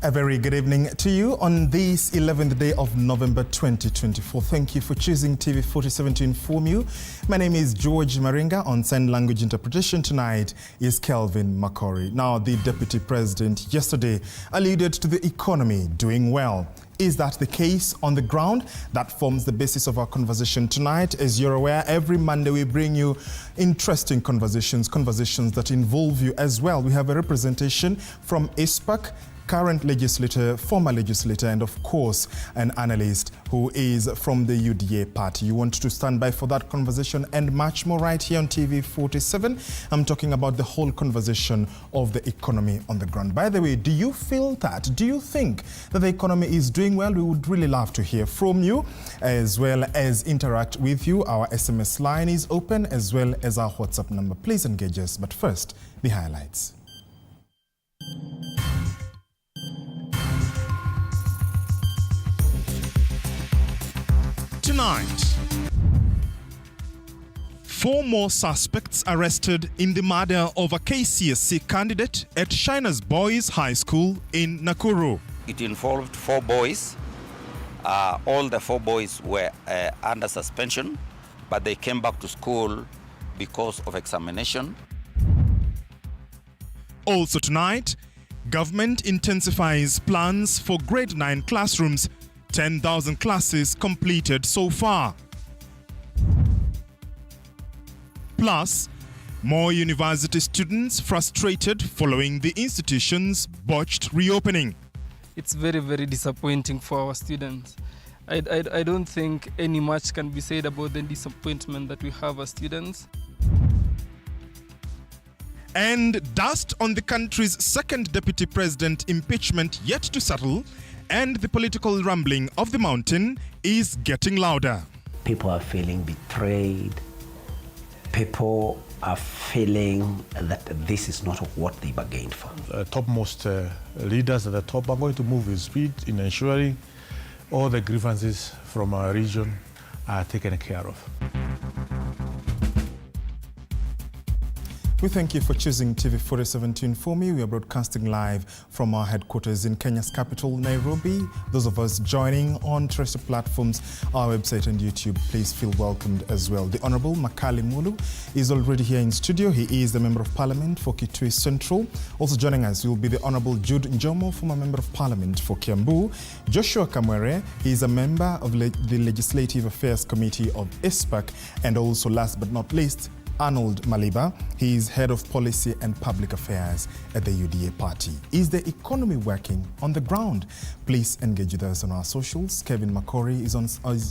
A very good evening to you on this 11th day of November 2024. Thank you for choosing TV47 to inform you. My name is George Maringa. On sign language interpretation tonight is Kelvin Makori. Now, the Deputy President yesterday alluded to the economy doing well. Is that the case on the ground? That forms the basis of our conversation tonight. As you're aware, every Monday we bring you interesting conversations that involve you as well. We have a representation from ISPAC, current legislator, former legislator, and of course, an analyst who is from the UDA party. You want to stand by for that conversation and much more right here on TV47. I'm talking about the whole conversation of the economy on the ground. By the way, do you feel that? Do you think that the economy is doing well? We would really love to hear from you as well as interact with you. Our SMS line is open as well as our WhatsApp number. Please engage us. But first, the highlights. Tonight, 4 more suspects arrested in the murder of a KCSE candidate at Shiner's Boys High School in Nakuru. It involved 4 boys. All the 4 boys were under suspension, but they came back to school because of examination. Also tonight, government intensifies plans for grade 9 classrooms. 10,000 classes completed so far. Plus, Moi University students frustrated following the institution's botched reopening. It's very, very disappointing for our students. I don't think any much can be said about the disappointment that we have as students. And dust on the country's second deputy president impeachment yet to settle, and the political rumbling of the mountain is getting louder. People are feeling betrayed. People are feeling that this is not what they bargained for. Topmost leaders at the top are going to move with speed in ensuring all the grievances from our region are taken care of. We thank you for choosing TV47 to inform you. We are broadcasting live from our headquarters in Kenya's capital, Nairobi. Those of us joining on terrestrial platforms, our website and YouTube, please feel welcomed as well. The Honorable Makali Mulu is already here in studio. He is the Member of Parliament for Kitui Central. Also joining us will be the Honorable Jude Njomo, former Member of Parliament for Kiambu. Joshua Kamwere, he is a member of the Legislative Affairs Committee of ISPAC. And also, last but not least, Arnold Maliba. He is Head of Policy and Public Affairs at the UDA party. Is the economy working on the ground? Please engage with us on our socials. Kevin Makori is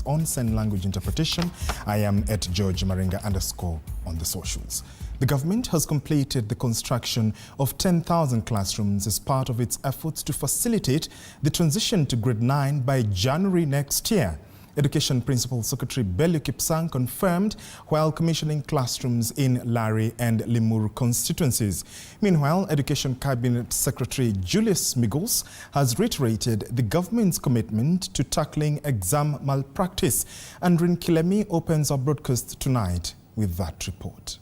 on sign language interpretation. I am at George Maringa _ on the socials. The government has completed the construction of 10,000 classrooms as part of its efforts to facilitate the transition to grade 9 by January next year. Education Principal Secretary Bello Kipsang confirmed while commissioning classrooms in Lari and Limuru constituencies. Meanwhile, Education Cabinet Secretary Julius Migos has reiterated the government's commitment to tackling exam malpractice. Andrin Kilemi opens our broadcast tonight with that report.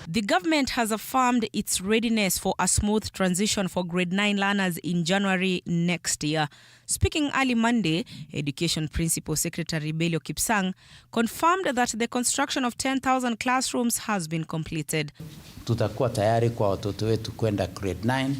The government has affirmed its readiness for a smooth transition for grade 9 learners in January next year. Speaking early Monday, Education Principal Secretary Bello Kipsang confirmed that the construction of 10,000 classrooms has been completed. Tutakuwa tayari kwa watoto wetu kwenda grade 9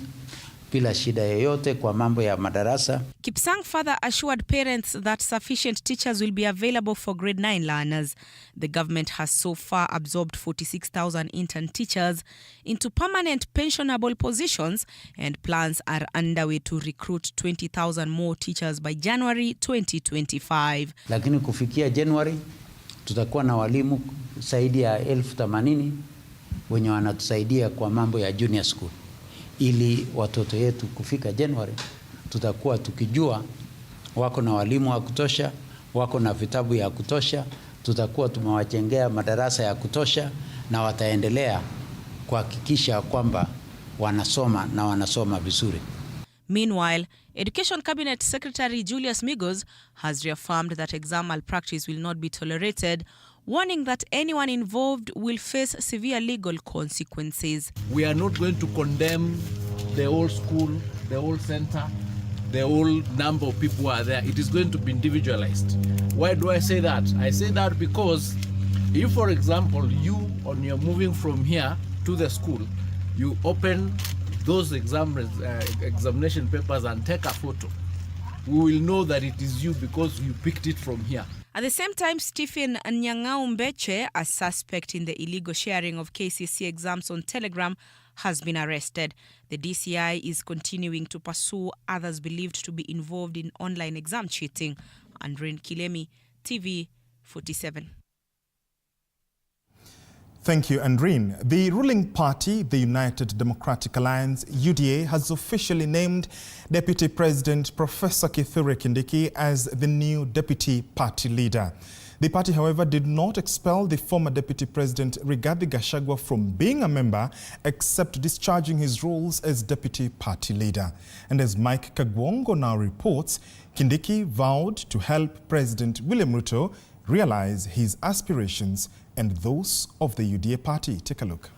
bila shida yoyote kwa mambo ya madarasa. Kipsang further assured parents that sufficient teachers will be available for grade 9 learners. The government has so far absorbed 46,000 intern teachers into permanent pensionable positions, and plans are underway to recruit 20,000 more teachers by January 2025. Lakini kufikia January tutakuwa na walimu zaidi ya 80,000 wenye wanatusaidia kwa mambo ya junior school. Ili watoto yetu kufika January tutakuwa tukijua wako na walimu wa kutosha, wako na vitabu ya kutosha, tutakuwa tumewajengea madarasa ya kutosha na wataendelea kuhakikisha kwamba wanasoma na wanasoma vizuri. Meanwhile, Education Cabinet Secretary Julius Migos has reaffirmed that exam malpractice will not be tolerated, warning that anyone involved will face severe legal consequences. We are not going to condemn the whole school, the whole center, the whole number of people who are there. It is going to be individualized. Why do I say that? I say that because if, for example, on your moving from here to the school, you open those examination papers and take a photo, we will know that it is you because you picked it from here. At the same time, Stephen Nyang'au, a suspect in the illegal sharing of KCSE exams on Telegram, has been arrested. The DCI is continuing to pursue others believed to be involved in online exam cheating. Andrin Kilemi, TV47. Thank you, Andreen. The ruling party, the United Democratic Alliance, UDA, has officially named Deputy President Professor Kithure Kindiki as the new deputy party leader. The party, however, did not expel the former Deputy President Rigathi Gachagua from being a member, except discharging his roles as deputy party leader. And as Mike Kagwongo now reports, Kindiki vowed to help President William Ruto realize his aspirations and those of the UDA party. Take a look.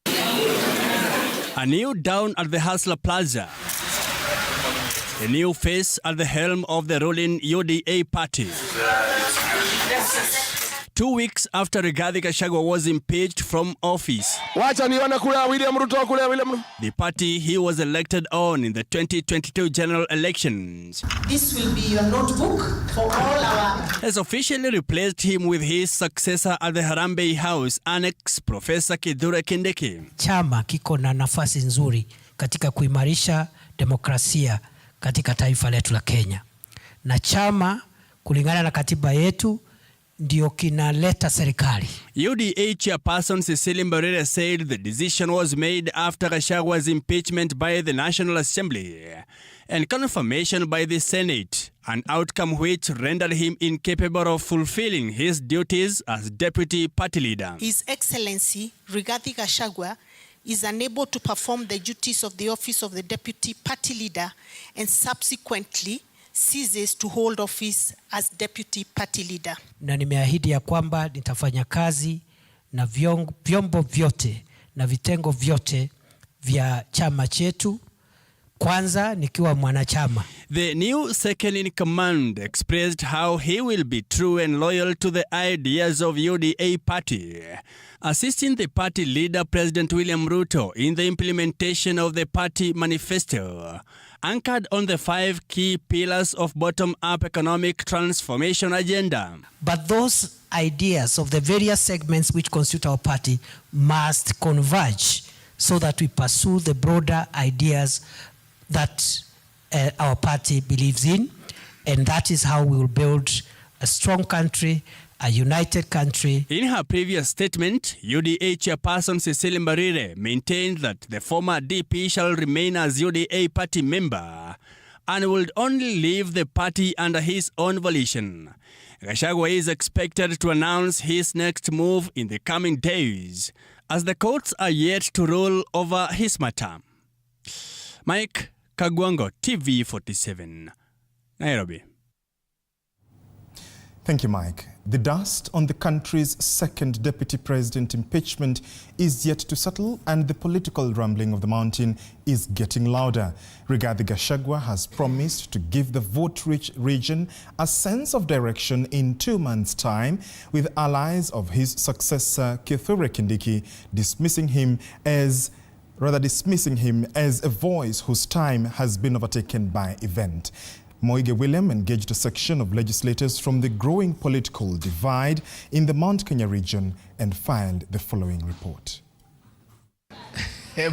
A new down at the Hustler Plaza. A new face at the helm of the ruling UDA party. 2 weeks after Rigathi Gachagua was impeached from office, the party he was elected on in the 2022 general elections, this will be your notebook for all our, has officially replaced him with his successor at the Harambee House Annex, Professor Kithure Kindiki. Chama kiko na nafasi nzuri katika kuimarisha demokrasia katika taifa letu la Kenya. Na chama kulingana na katiba yetu ndio kinaleta serikali. UDA chairperson Cecilia Mbarire said the decision was made after Gachagua's impeachment by the National Assembly and confirmation by the Senate, an outcome which rendered him incapable of fulfilling his duties as deputy party leader. His Excellency Rigathi Gachagua is unable to perform the duties of the office of the deputy party leader and subsequently ceases to hold office as deputy party leader. Na nimeahidi ya kwamba nitafanya kazi na vyombo vyote na vitengo vyote vya chama chetu, kwanza nikiwa mwanachama. The new second in command expressed how he will be true and loyal to the ideas of UDA party, assisting the party leader President William Ruto in the implementation of the party manifesto, anchored on the 5 key pillars of bottom-up economic transformation agenda. But those ideas of the various segments which constitute our party must converge so that we pursue the broader ideas that our party believes in, and that is how we will build a strong country, a united country. In her previous statement, UDA chairperson Cecilia Mbarire maintained that the former DP shall remain as UDA party member and would only leave the party under his own volition. Gachagua is expected to announce his next move in the coming days, as the courts are yet to rule over his matter. Mike Kagwango, TV47, Nairobi. Thank you, Mike. The dust on the country's second deputy president impeachment is yet to settle, and the political rumbling of the mountain is getting louder. Rigathi Gachagua has promised to give the vote-rich region a sense of direction in 2 months' time, with allies of his successor Kithure Kindiki dismissing him as a voice whose time has been overtaken by event. Moige William engaged a section of legislators from the growing political divide in the Mount Kenya region and filed the following report. A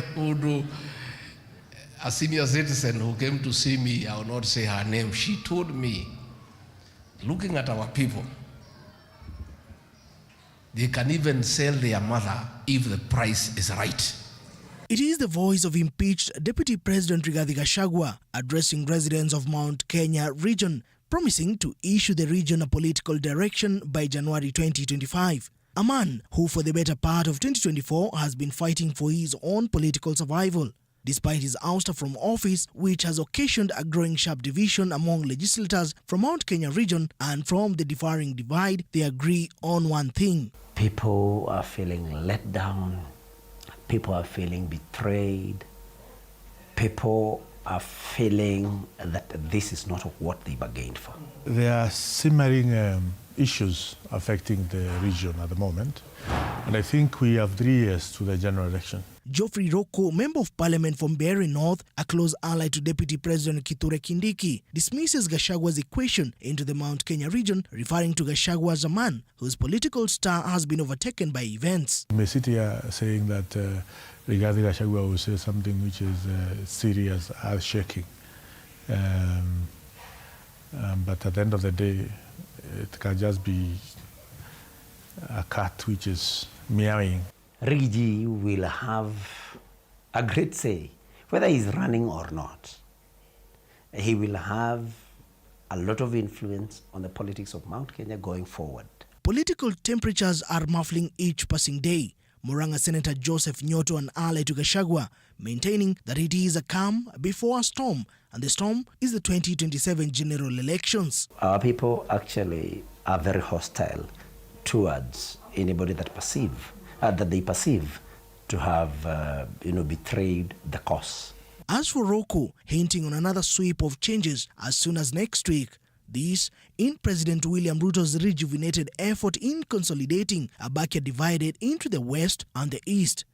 senior citizen who came to see me, I will not say her name, she told me, looking at our people, they can even sell their mother if the price is right. It is the voice of impeached Deputy President Rigathi Gachagua addressing residents of Mount Kenya region, promising to issue the region a political direction by January 2025. A man who for the better part of 2024 has been fighting for his own political survival, despite his ouster from office, which has occasioned a growing sharp division among legislators from Mount Kenya region and from the differing divide. They agree on one thing. People are feeling let down. People are feeling betrayed. people are feeling that this is not what they bargained for. There are simmering issues affecting the region at the moment, and I think we have 3 years to the general election. Geoffrey Rocco, Member of Parliament from Mbeere North, a close ally to Deputy President Kithure Kindiki, dismisses Gachagwa's equation into the Mount Kenya region, referring to Gachagua as a man whose political star has been overtaken by events. We may sit here saying that regarding Gachagua will say something which is serious, earth-shaking. But at the end of the day, it can just be a cat which is meowing. Rigi will have a great say, whether he's running or not. He will have a lot of influence on the politics of Mount Kenya going forward. Political temperatures are muffling each passing day. Murang'a Senator Joseph Nyoto, an ally to Gachagua, maintaining that it is a calm before a storm, and the storm is the 2027 general elections. Our people actually are very hostile towards anybody that they perceive to have betrayed the cause. As for Rocco, hinting on another sweep of changes as soon as next week, this in President William Ruto's rejuvenated effort in consolidating a backyard divided into the west and the east.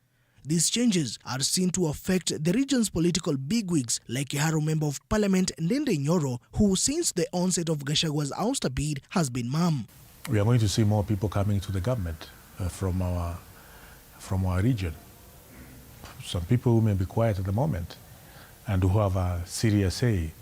These changes are seen to affect the region's political bigwigs like Kiharu Member of Parliament Ndende Nyoro, who since the onset of Gachagwa's ouster bid has been mum. We are going to see more people coming to the government from our region. Some people who may be quiet at the moment and who have a serious say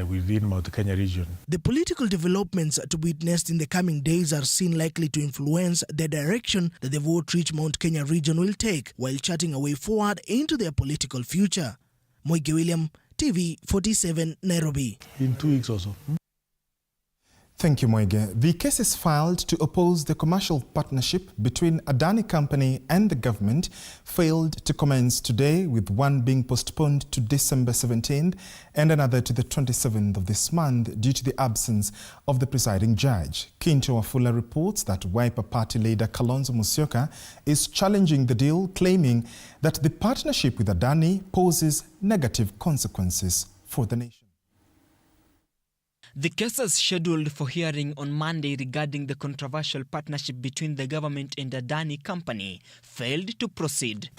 within Mount Kenya region. The political developments to be witnessed in the coming days are seen likely to influence the direction that the vote-rich Mount Kenya region will take while charting a way forward into their political future. Moi William, TV47, Nairobi. In 2 weeks or so. Thank you, Moige. The case is filed to oppose the commercial partnership between Adani Company and the government failed to commence today, with one being postponed to December 17th and another to the 27th of this month due to the absence of the presiding judge. Kinto Wafula reports that Wiper Party leader Kalonzo Musyoka is challenging the deal, claiming that the partnership with Adani poses negative consequences for the nation. The cases scheduled for hearing on Monday regarding the controversial partnership between the government and Adani Company failed to proceed.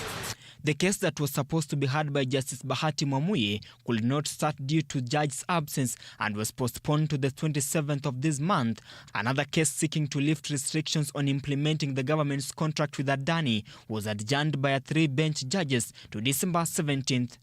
The case that was supposed to be heard by Justice Bahati Mwamuye could not start due to judge's absence and was postponed to the 27th of this month. Another case seeking to lift restrictions on implementing the government's contract with Adani was adjourned by 3-bench judges to December 17th.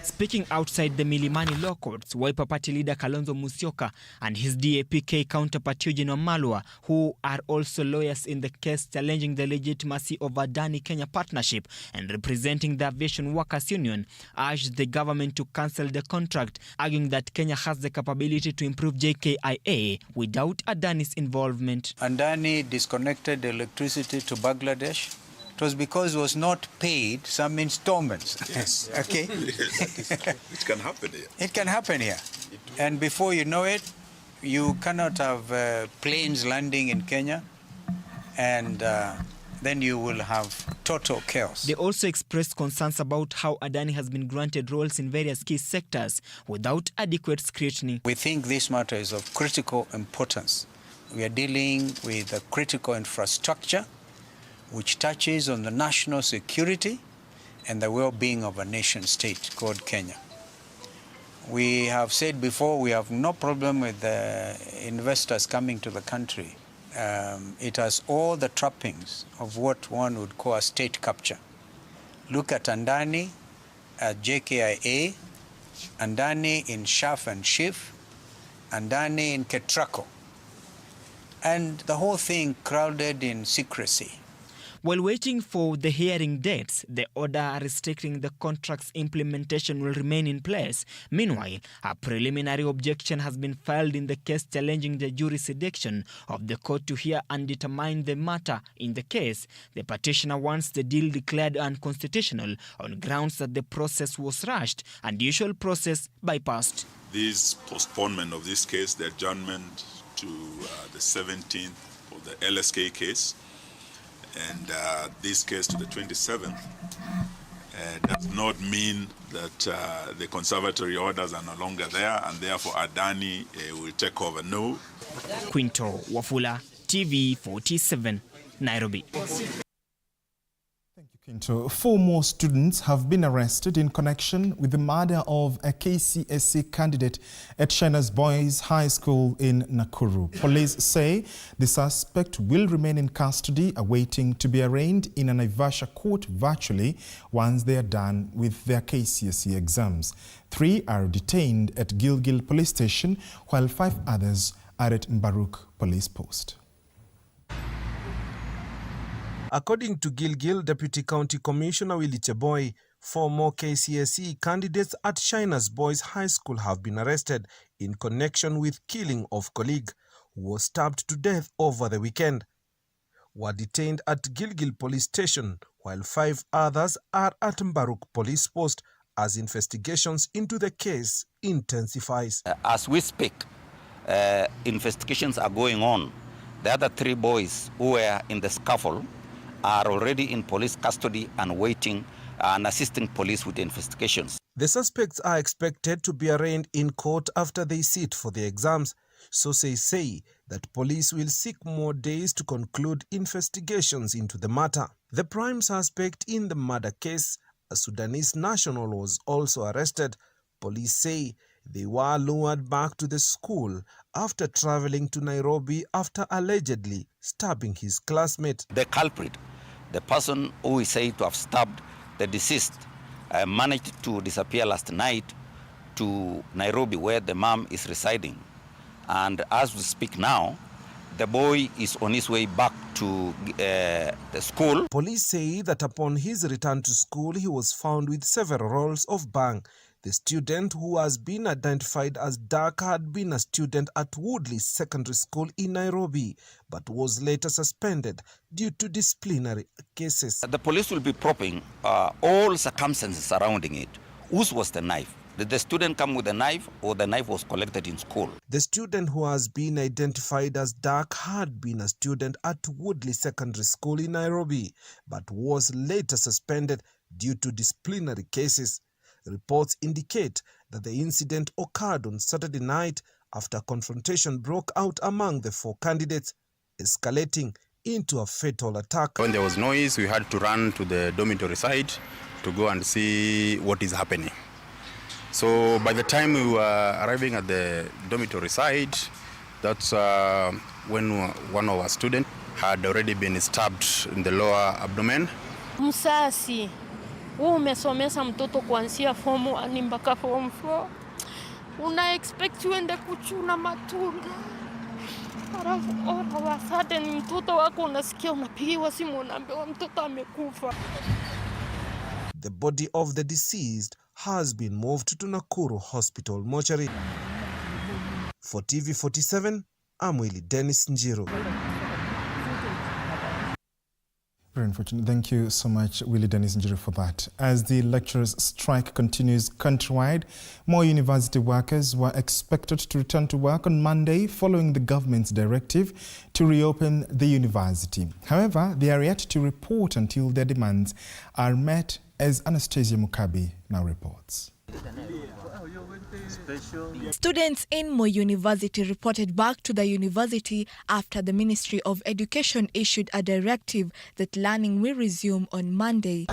Speaking outside the Milimani law courts, Wiper Party leader Kalonzo Musyoka and his DAP-K counterpart Eugene Wamalwa, who are also lawyers in the case challenging the legitimacy of Adani-Kenya partnership and representing the Aviation Workers Union, urged the government to cancel the contract, arguing that Kenya has the capability to improve JKIA without Adani's involvement. Adani disconnected electricity to Bangladesh. It was because it was not paid some installments. Yes. Okay? Yes, it can happen here. It can happen here. And before you know it, you cannot have planes landing in Kenya, and then you will have total chaos. They also expressed concerns about how Adani has been granted roles in various key sectors without adequate scrutiny. We think this matter is of critical importance. We are dealing with a critical infrastructure which touches on the national security and the well-being of a nation state called Kenya. We have said before, we have no problem with the investors coming to the country. It has all the trappings of what one would call a state capture. Look at Adani, at JKIA, Adani in Shaf and Shif, Adani in Ketraco, and the whole thing crowded in secrecy. While waiting for the hearing dates, the order restricting the contract's implementation will remain in place. Meanwhile, a preliminary objection has been filed in the case challenging the jurisdiction of the court to hear and determine the matter in the case. The petitioner wants the deal declared unconstitutional on grounds that the process was rushed and the usual process bypassed. This postponement of this case, the adjournment to the 17th of the LSK case, and this case to the 27th, does not mean that the conservatory orders are no longer there and therefore Adani will take over. No. Quinto Wafula, TV47, Nairobi. Thank you, Quinto. 4 more students have been arrested in connection with the murder of a KCSE candidate at China's Boys High School in Nakuru. Police say the suspect will remain in custody awaiting to be arraigned in a Naivasha court virtually once they are done with their KCSE exams. 3 are detained at Gilgil Police Station while 5 others are at Mbaruk Police Post. According to Gilgil Deputy County Commissioner Willie Cheboy, 4 more KCSE candidates at China's Boys High School have been arrested in connection with killing of colleague who was stabbed to death over the weekend. Were detained at Gilgil Police Station, while 5 others are at Mbaruk Police Post as investigations into the case intensifies. As we speak, investigations are going on. The other 3 boys who were in the scuffle are already in police custody and waiting and assisting police with the investigations. The suspects are expected to be arraigned in court after they sit for the exams. Sources say that police will seek more days to conclude investigations into the matter. The prime suspect in the murder case, a Sudanese national, was also arrested. Police say they were lured back to the school after traveling to Nairobi after allegedly stabbing his classmate. The culprit, the person who is said to have stabbed the deceased, managed to disappear last night to Nairobi, where the mom is residing. And as we speak now, the boy is on his way back to the school. Police say that upon his return to school, he was found with several rolls of bang. The student, who has been identified as Dark, had been a student at Woodley Secondary School in Nairobi, but was later suspended due to disciplinary cases. The police will be probing all circumstances surrounding it. Whose was the knife? Did the student come with a knife, or the knife was collected in school? The student, who has been identified as Dark, had been a student at Woodley Secondary School in Nairobi, but was later suspended due to disciplinary cases. Reports indicate that the incident occurred on Saturday night after confrontation broke out among the 4 candidates, escalating into a fatal attack. When there was noise, we had to run to the dormitory side to go and see what is happening. So by the time we were arriving at the dormitory side, that's when one of our students had already been stabbed in the lower abdomen. Msasi, wewe umesomesa mtoto kuanzia form 1 mpaka form 4. Una expect uende kuchuna matunda. Alafu all of a sudden mtoto wako unasikia unapigiwa simu unaambiwa mtoto amekufa. The body of the deceased has been moved to Nakuru Hospital mortuary. For TV47, I'm Willie Dennis Njiro. Very unfortunate. Thank you so much, Willie Dennis Njiro, for that. As the lecturers' strike continues countrywide, Moi University workers were expected to return to work on Monday following the government's directive to reopen the university. However, they are yet to report until their demands are met, as Anastasia Mukabi now reports. Students in Moi University reported back to the university after the Ministry of Education issued a directive that learning will resume on Monday.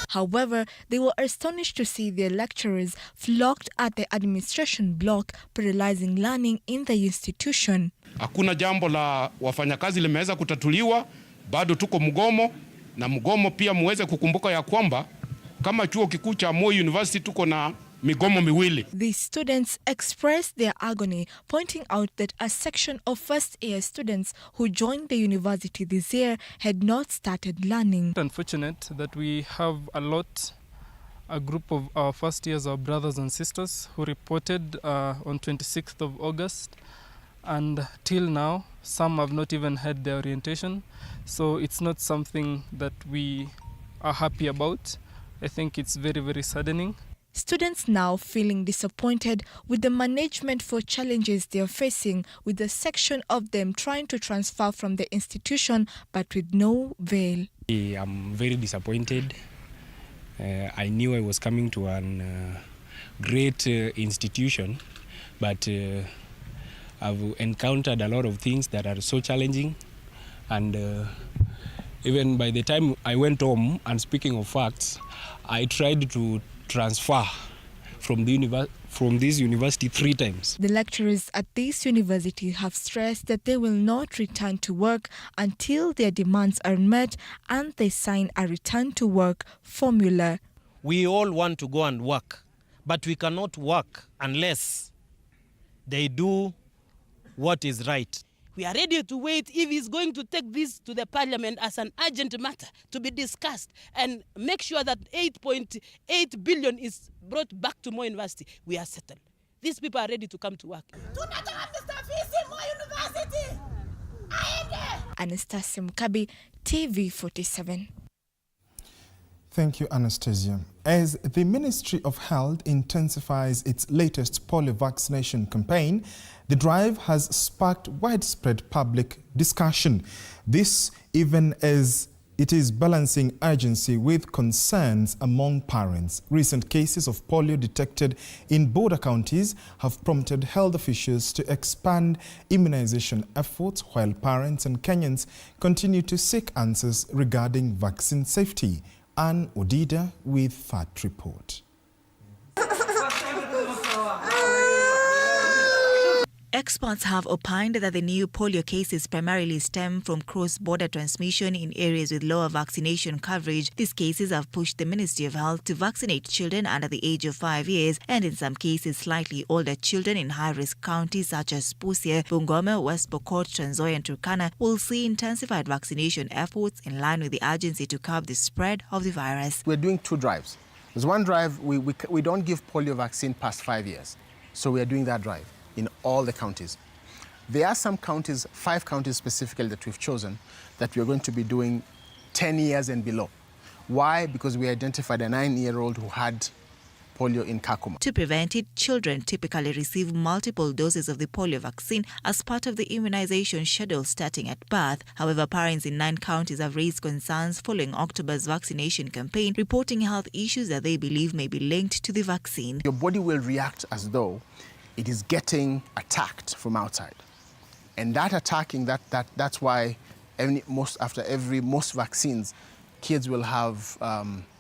However, they were astonished to see their lecturers flocked at the administration block, paralyzing learning in the institution. Hakuna jambo la wafanyakazi limeweza kutatuliwa, bado tuko mgomo, na mgomo pia muweze kukumbuka ya kwamba kama chuo kikuu cha Moi University tuko na migomo miwili. These students expressed their agony, pointing out that a section of first-year students who joined the university this year had not started learning. It's unfortunate that we have a group of our first years, our brothers and sisters, who reported on 26th of August, and till now some have not even had their orientation. So it's not something that we are happy about. I think it's very, very saddening. Students now feeling disappointed with the management for challenges they are facing, with a section of them trying to transfer from the institution but with no avail. I'm very disappointed. I knew I was coming to an great institution, but I've encountered a lot of things that are so challenging, and even by the time I went home, and speaking of facts, I tried to transfer from this university 3 times. The lecturers at this university have stressed that they will not return to work until their demands are met and they sign a return to work formula. We all want to go and work, but we cannot work unless they do what is right. We are ready to wait if he's going to take this to the parliament as an urgent matter to be discussed and make sure that 8.8 billion is brought back to Moi University. We are settled. These people are ready to come to work. Anastasia Mkabi, TV47. Thank you, Anastasia. As the Ministry of Health intensifies its latest polio vaccination campaign, the drive has sparked widespread public discussion. This even as it is balancing urgency with concerns among parents. Recent cases of polio detected in border counties have prompted health officials to expand immunization efforts, while parents and Kenyans continue to seek answers regarding vaccine safety. Ann Odida with that report. Experts have opined that the new polio cases primarily stem from cross-border transmission in areas with lower vaccination coverage. These cases have pushed the Ministry of Health to vaccinate children under the age of 5 years, and in some cases slightly older children in high-risk counties such as Busia, Bungoma, West Pokot, Trans Nzoia and Turkana will see intensified vaccination efforts in line with the urgency to curb the spread of the virus. We're doing 2 drives. There's one drive, we don't give polio vaccine past 5 years. So we are doing that drive in all the counties. There are some counties, 5 counties specifically, that we've chosen that we're going to be doing 10 years and below. Why? Because we identified a 9-year-old who had polio in Kakuma. To prevent it, children typically receive multiple doses of the polio vaccine as part of the immunization schedule starting at birth. However, parents in 9 counties have raised concerns following October's vaccination campaign, reporting health issues that they believe may be linked to the vaccine. Your body will react as though it is getting attacked from outside. And that attacking, that's why most vaccines, kids will have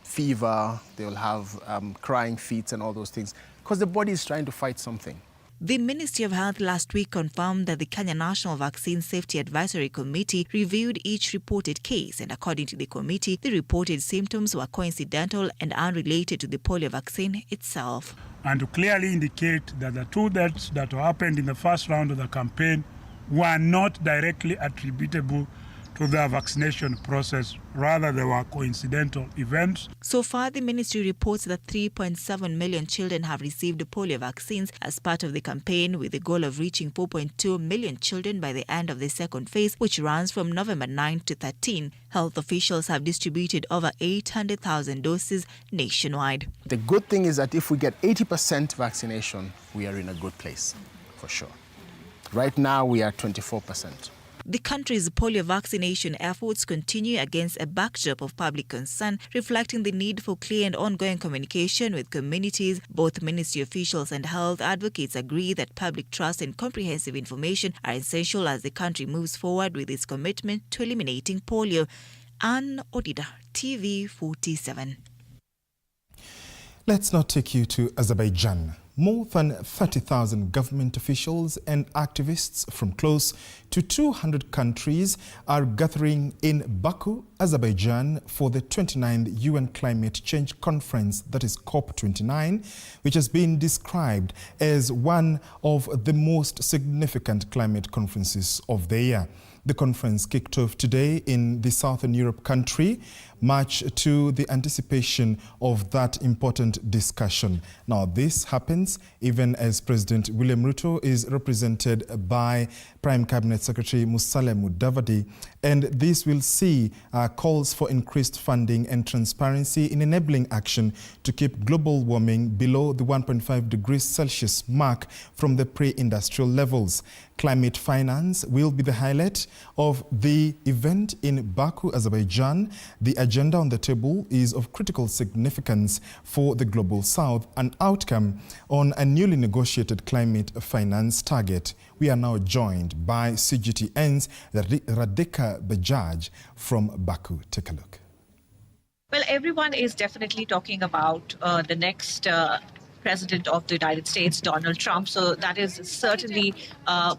fever, they will have crying feet and all those things, because the body is trying to fight something. The Ministry of Health last week confirmed that the Kenya National Vaccine Safety Advisory Committee reviewed each reported case, and according to the committee, the reported symptoms were coincidental and unrelated to the polio vaccine itself. And to clearly indicate that the 2 deaths that happened in the first round of the campaign were not directly attributable to the vaccination process. Rather, they were coincidental events. So far, the ministry reports that 3.7 million children have received polio vaccines as part of the campaign, with the goal of reaching 4.2 million children by the end of the second phase, which runs from November 9 to 13. Health officials have distributed over 800,000 doses nationwide. The good thing is that if we get 80% vaccination, we are in a good place, for sure. Right now, we are 24%. The country's polio vaccination efforts continue against a backdrop of public concern, reflecting the need for clear and ongoing communication with communities. Both ministry officials and health advocates agree that public trust and comprehensive information are essential as the country moves forward with its commitment to eliminating polio. Ann Odida, TV47. Let's now take you to Azerbaijan. More than 30,000 government officials and activists from close to 200 countries are gathering in Baku, Azerbaijan for the 29th UN Climate Change Conference, that is COP29, which has been described as one of the most significant climate conferences of the year. The conference kicked off today in the Southern Europe country, much to the anticipation of that important discussion. Now, this happens even as President William Ruto is represented by Prime Cabinet Secretary Musalia Mudavadi, and this will see calls for increased funding and transparency in enabling action to keep global warming below the 1.5 degrees Celsius mark from the pre-industrial levels. Climate finance will be the highlight of the event in Baku, Azerbaijan. The agenda on the table is of critical significance for the Global South, an outcome on a newly negotiated climate finance target. We are now joined by CGTN's Radhika Bajaj from Baku. Take a look. Well, everyone is definitely talking about the next President of the United States, Donald Trump. So that has certainly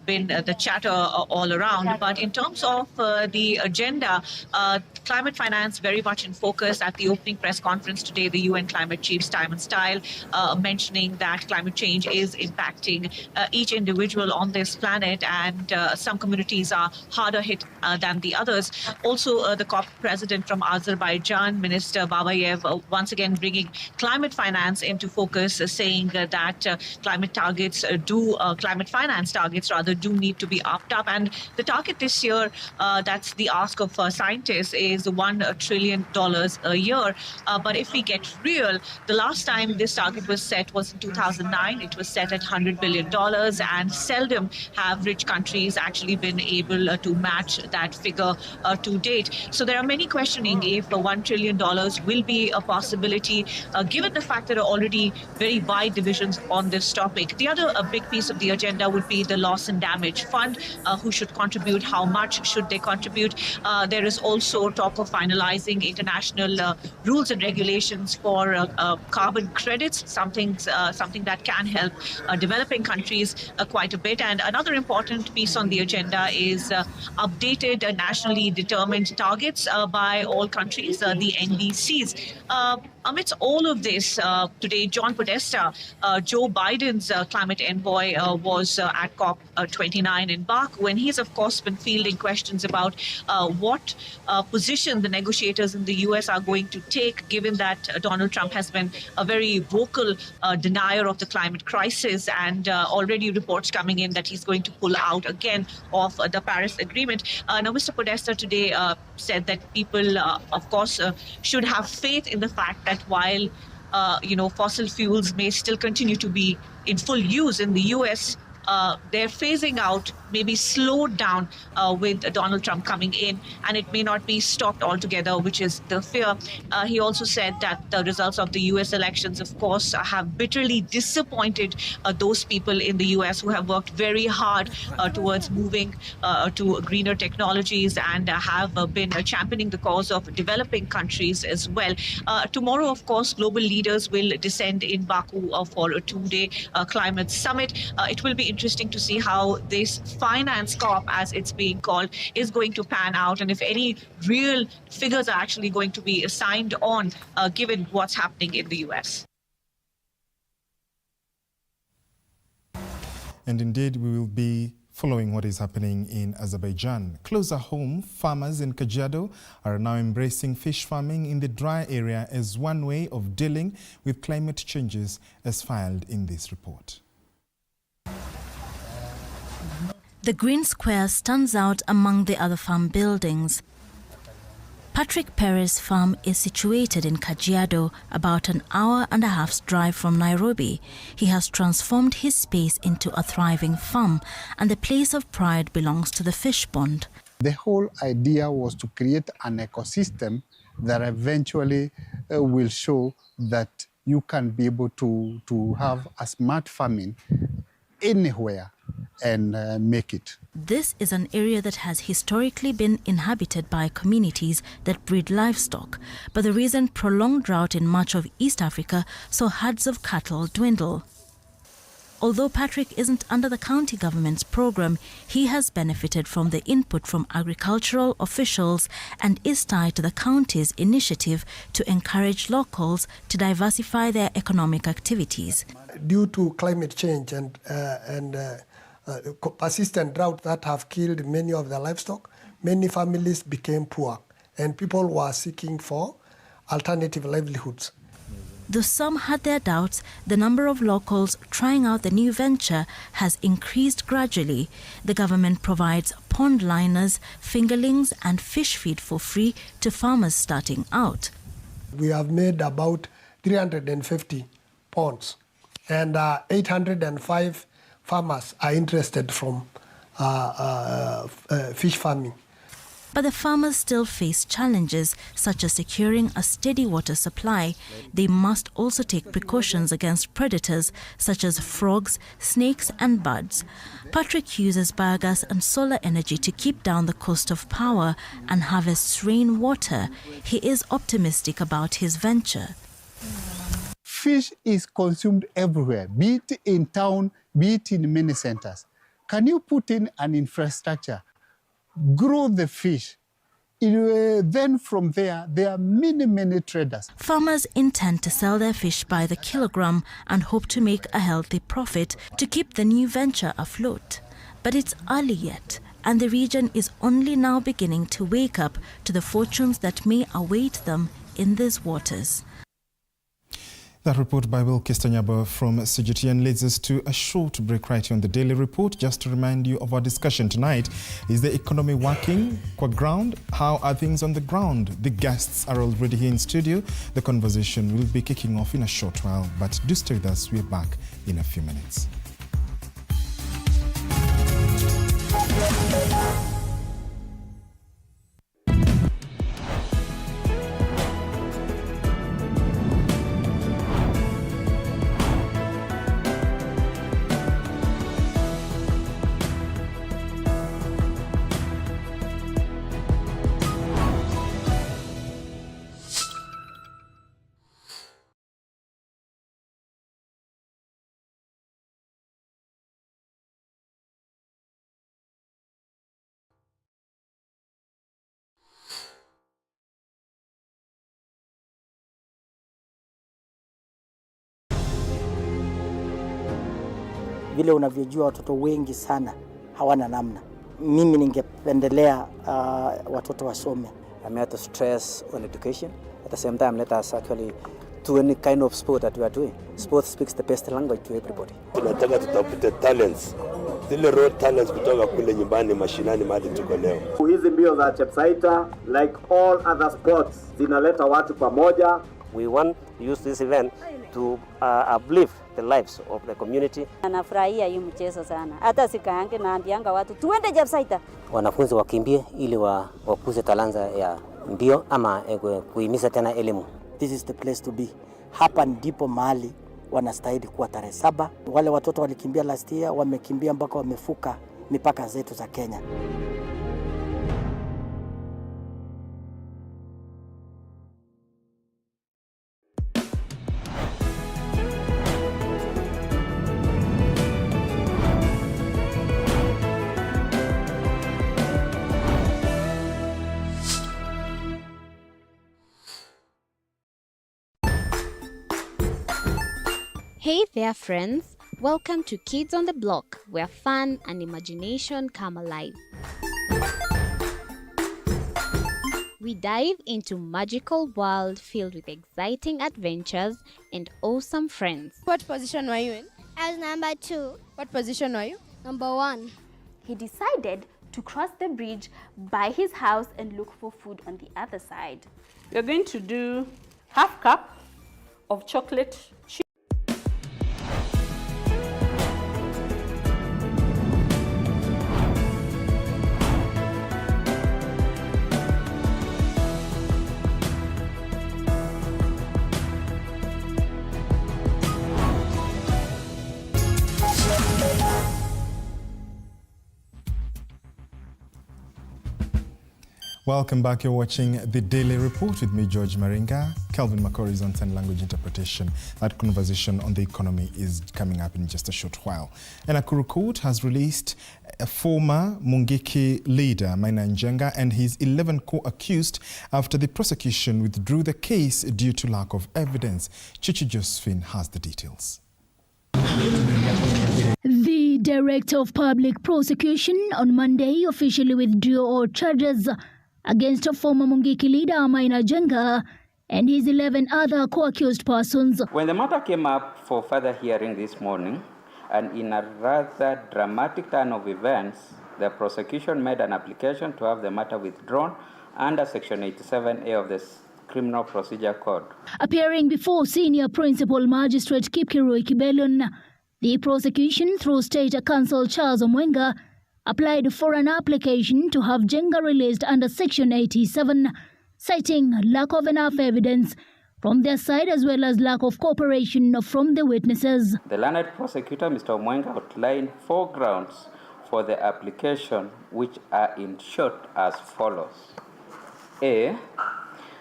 been the chatter all around. But in terms of the agenda, climate finance very much in focus. At the opening press conference today, the UN climate chief, Simon Style, mentioning that climate change is impacting each individual on this planet, and some communities are harder hit than the others. Also, the COP president from Azerbaijan, Minister Babayev, once again bringing climate finance into focus, saying that climate finance targets rather do need to be upped up. And the target this year, that's the ask of scientists, is $1 trillion a year. But if we get real, the last time this target was set was in 2009. It was set at $100 billion, and seldom have rich countries actually been able to match that figure to date. So there are many questioning if $1 trillion will be a possibility, given the fact there are already very wide divisions on this topic. The other big piece of the agenda would be the loss and damage fund. Who should contribute? How much should they contribute? There is also talk of finalizing international rules and regulations for carbon credits, something that can help developing countries quite a bit. And another important piece on the agenda is updated nationally determined targets by all countries, the NDCs. Amidst all of this, today, John Podesta, Joe Biden's climate envoy, was at COP29 in Baku, and he's, of course, been fielding questions about what position the negotiators in the U.S. are going to take, given that Donald Trump has been a very vocal denier of the climate crisis, and already reports coming in that he's going to pull out again of the Paris Agreement. Now, Mr. Podesta today said that people, of course, should have faith in the fact that while fossil fuels may still continue to be in full use in the U.S., their phasing out may be slowed down with Donald Trump coming in, and it may not be stopped altogether, which is the fear. He also said that the results of the U.S. elections, of course, have bitterly disappointed those people in the U.S. who have worked very hard towards moving to greener technologies and have been championing the cause of developing countries as well. Tomorrow, of course, global leaders will descend in Baku for a two-day climate summit. It will be interesting to see how this finance COP, as it's being called, is going to pan out, and if any real figures are actually going to be signed on, given what's happening in the US. And indeed, we will be following what is happening in Azerbaijan. Closer home, farmers in Kajiado are now embracing fish farming in the dry area as one way of dealing with climate changes, as filed in this report. The green square stands out among the other farm buildings. Patrick Perez's farm is situated in Kajiado, about an hour and a half's drive from Nairobi. He has transformed his space into a thriving farm, and the place of pride belongs to the fish pond. The whole idea was to create an ecosystem that eventually will show that you can be able to have a smart farming anywhere and make it. This is an area that has historically been inhabited by communities that breed livestock, but the recent prolonged drought in much of East Africa saw herds of cattle dwindle. Although Patrick isn't under the county government's program, he has benefited from the input from agricultural officials and is tied to the county's initiative to encourage locals to diversify their economic activities. Due to climate change and persistent drought that have killed many of the livestock, many families became poor, and people were seeking for alternative livelihoods. Though some had their doubts, the number of locals trying out the new venture has increased gradually. The government provides pond liners, fingerlings and fish feed for free to farmers starting out. We have made about 350 ponds, and 805 farmers are interested from fish farming. But the farmers still face challenges, such as securing a steady water supply. They must also take precautions against predators, such as frogs, snakes and birds. Patrick uses biogas and solar energy to keep down the cost of power and harvests rainwater. He is optimistic about his venture. Fish is consumed everywhere, be it in town, be it in many centers. Can you put in an infrastructure, grow the fish? Then from there are many traders. Farmers intend to sell their fish by the kilogram and hope to make a healthy profit to keep the new venture afloat. But it's early yet, and the region is only now beginning to wake up to the fortunes that may await them in these waters. That report by Will Kistanyaba from CGTN leads us to a short break right here on the Daily Report. Just to remind you of our discussion tonight, is the economy working qua ground? How are things on the ground? The guests are already here in studio. The conversation will be kicking off in a short while, but do stay with us. We're back in a few minutes. Vile unavyojua watoto wengi sana hawana namna. Mimi ningependelea watoto wasome. I'm here to stress on education. At the same time, let us actually do any kind of sport that we are doing. Sport speaks the best language to everybody. Tunataka tutafute talents. Zile raw talents kutoka kule nyumbani mashinani mahali tuko leo. Hizi mbio za Chepsaita, like all other sports, zinaleta watu pamoja. We want to use this event to uplift the lives of the community. Anafurahia hii mchezo sana. Hata sikaange naambianga watu tuende Chepsaita. Wanafunzi wakimbie ili wakuze talanta ya mbio ama kuhimiza tena elimu. This is the place to be. Hapa ndipo mahali wanastahili kuwa tarehe 7. Wale watoto walikimbia last year, wamekimbia mpaka wamefuka mipaka zetu za Kenya. Hey there friends, welcome to Kids on the Block, where fun and imagination come alive. We dive into magical world filled with exciting adventures and awesome friends. What position were you in? I was number 2. What position were you? Number 1. He decided to cross the bridge by his house and look for food on the other side. You're going to do half cup of chocolate chip. Welcome back. You're watching The Daily Report with me, George Maringa. Calvin McCory is on sign language interpretation. That conversation on the economy is coming up in just a short while. And Nakuru Court has released a former Mungiki leader, Maina Njenga, and his 11 co-accused after the prosecution withdrew the case due to lack of evidence. Chichi Josephine has the details. The Director of Public Prosecution on Monday officially withdrew all charges against a former Mungiki leader, Maina Njenga, and his 11 other co-accused persons. When the matter came up for further hearing this morning, and in a rather dramatic turn of events, the prosecution made an application to have the matter withdrawn under Section 87A of the Criminal Procedure Code. Appearing before Senior Principal Magistrate Kipkirui Kibelion, the prosecution, through State Counsel Charles Omwenga, applied for an application to have Njenga released under Section 87, citing lack of enough evidence from their side as well as lack of cooperation from the witnesses. The learned prosecutor, Mr. Omwenga, outlined 4 grounds for the application, which are in short as follows. A,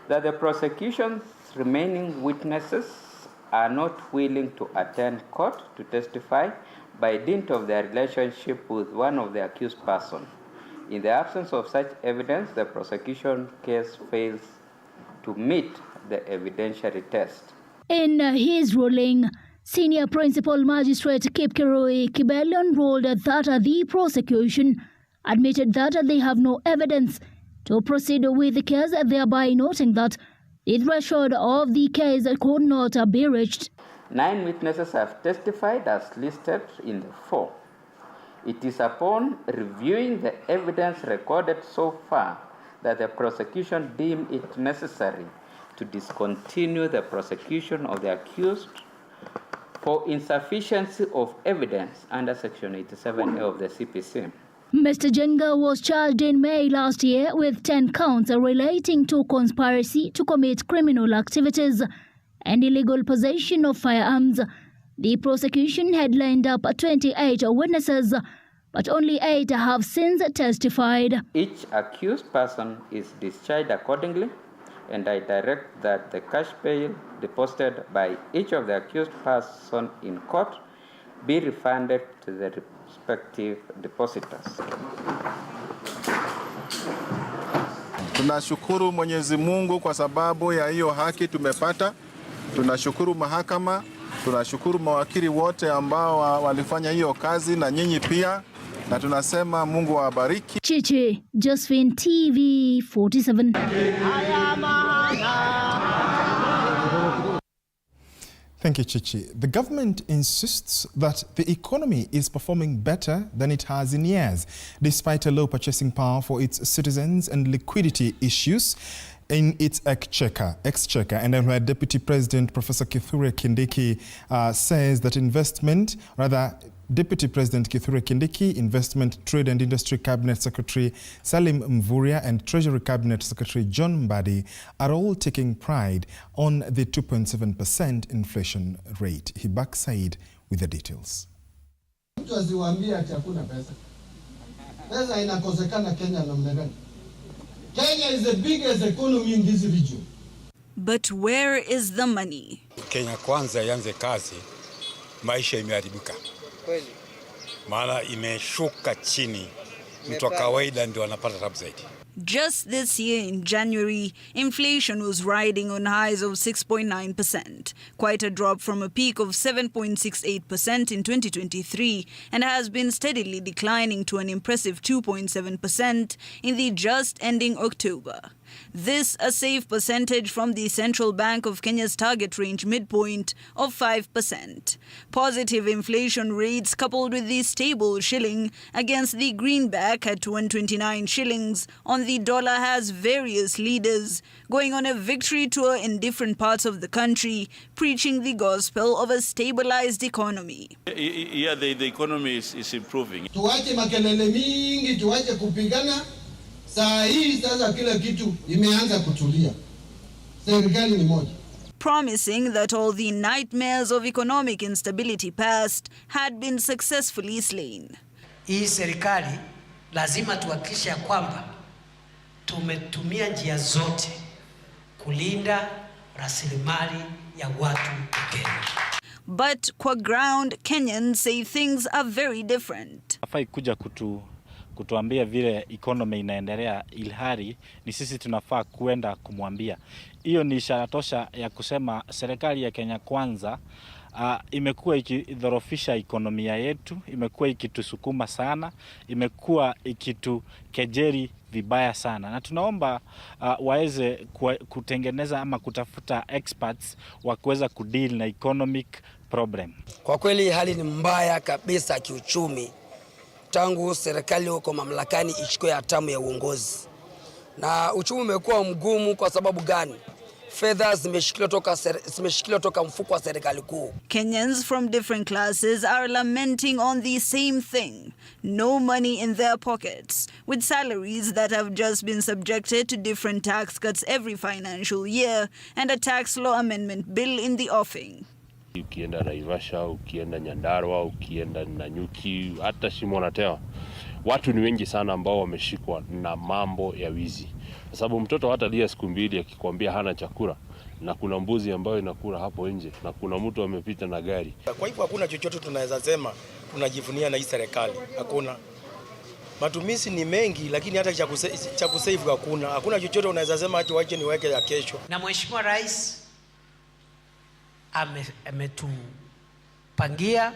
that the prosecution's remaining witnesses are not willing to attend court to testify by dint of their relationship with one of the accused persons. In the absence of such evidence, the prosecution case fails to meet the evidentiary test. In his ruling, Senior Principal Magistrate Kipkirui Kibelion ruled that the prosecution admitted that they have no evidence to proceed with the case, thereby noting that the threshold of the case could not be reached. 9 witnesses have testified as listed in the 4. It is upon reviewing the evidence recorded so far that the prosecution deemed it necessary to discontinue the prosecution of the accused for insufficiency of evidence under Section 87A of the CPC. Mr. Njenga was charged in May last year with 10 counts relating to conspiracy to commit criminal activities and illegal possession of firearms. The prosecution had lined up 28 witnesses, but only 8 have since testified. Each accused person is discharged accordingly, and I direct that the cash bail deposited by each of the accused persons in court be refunded to the respective depositors. Tunashukuru Mwenyezi Mungu kwa sababu ya hiyo haki tumepata. Tunashukuru mahakama, tunashukuru mawakili wote ambao walifanya hiyo kazi na nyinyi pia, na tunasema Mungu awabariki. Chichi, Josephine, TV47. Thank you, Chichi. The government insists that the economy is performing better than it has in years, despite a low purchasing power for its citizens and liquidity issues in its exchequer. And where Deputy President Professor Kithure Kindiki says that Deputy President Kithure Kindiki, Investment, Trade and Industry Cabinet Secretary Salim Mvurya and Treasury Cabinet Secretary John Mbadi are all taking pride on the 2.7% inflation rate. He backs Said with the details. Kenya is the biggest economy in this region. But where is the money? Kenya kwanza yanze kazi, maisha imeharibika. Kweli. Maana imeshuka chini. Mtu wa kawaida ndio anapata tabu zaidi. Just this year in January, inflation was riding on highs of 6.9%, quite a drop from a peak of 7.68% in 2023, and has been steadily declining to an impressive 2.7% in the just ending October. This a safe percentage from the Central Bank of Kenya's target range midpoint of 5%. Positive inflation rates coupled with the stable shilling against the greenback at 129 shillings on the dollar has various leaders going on a victory tour in different parts of the country, preaching the gospel of a stabilized economy. Yeah, the economy is improving. Tuache makelele mingi, tuache kupigana. Saa hii sasa kila kitu imeanza kutulia. Serikali ni moja. Promising that all the nightmares of economic instability past had been successfully slain. Hii serikali lazima tuhakikishe kwamba tumetumia njia zote kulinda rasilimali ya watu wa Kenya. But kwa ground, Kenyans say things are very different. Hafai kuja kutuambia vile economy inaendelea, ilhari ni sisi tunafaa kuenda kumwambia. Hiyo ni ishara tosha ya kusema serikali ya Kenya Kwanza imekuwa ikidhorofisha ekonomia yetu, imekuwa ikitusukuma sana, imekuwa ikitukejeri vibaya sana, na tunaomba waweze kutengeneza ama kutafuta experts wa kuweza kudeal na economic problem. Kwa kweli hali ni mbaya kabisa kiuchumi tangu serikali huko mamlakani ichukue hatamu ya uongozi, na uchumi umekuwa mgumu. Kwa sababu gani? Fedha zimeshikiliwa toka mfuko wa serikali kuu. Kenyans from different classes are lamenting on the same thing: no money in their pockets, with salaries that have just been subjected to different tax cuts every financial year and a tax law amendment bill in the offing. Ukienda Naivasha, ukienda Nyandarua, ukienda Nanyuki, hata Shimonatewa, watu ni wengi sana ambao wameshikwa na mambo ya wizi. Kwa sababu mtoto hata lia siku mbili akikwambia hana chakula, na kuna mbuzi ambayo inakula hapo nje, na kuna mtu amepita na gari. Kwa hivyo hakuna chochote tunaweza sema tunajivunia na hii serikali. Hakuna. Matumizi ni mengi, lakini hata cha kusave hakuna. Hakuna chochote unaweza sema acha wache niweke ya kesho. Na Mheshimiwa Rais ametupangia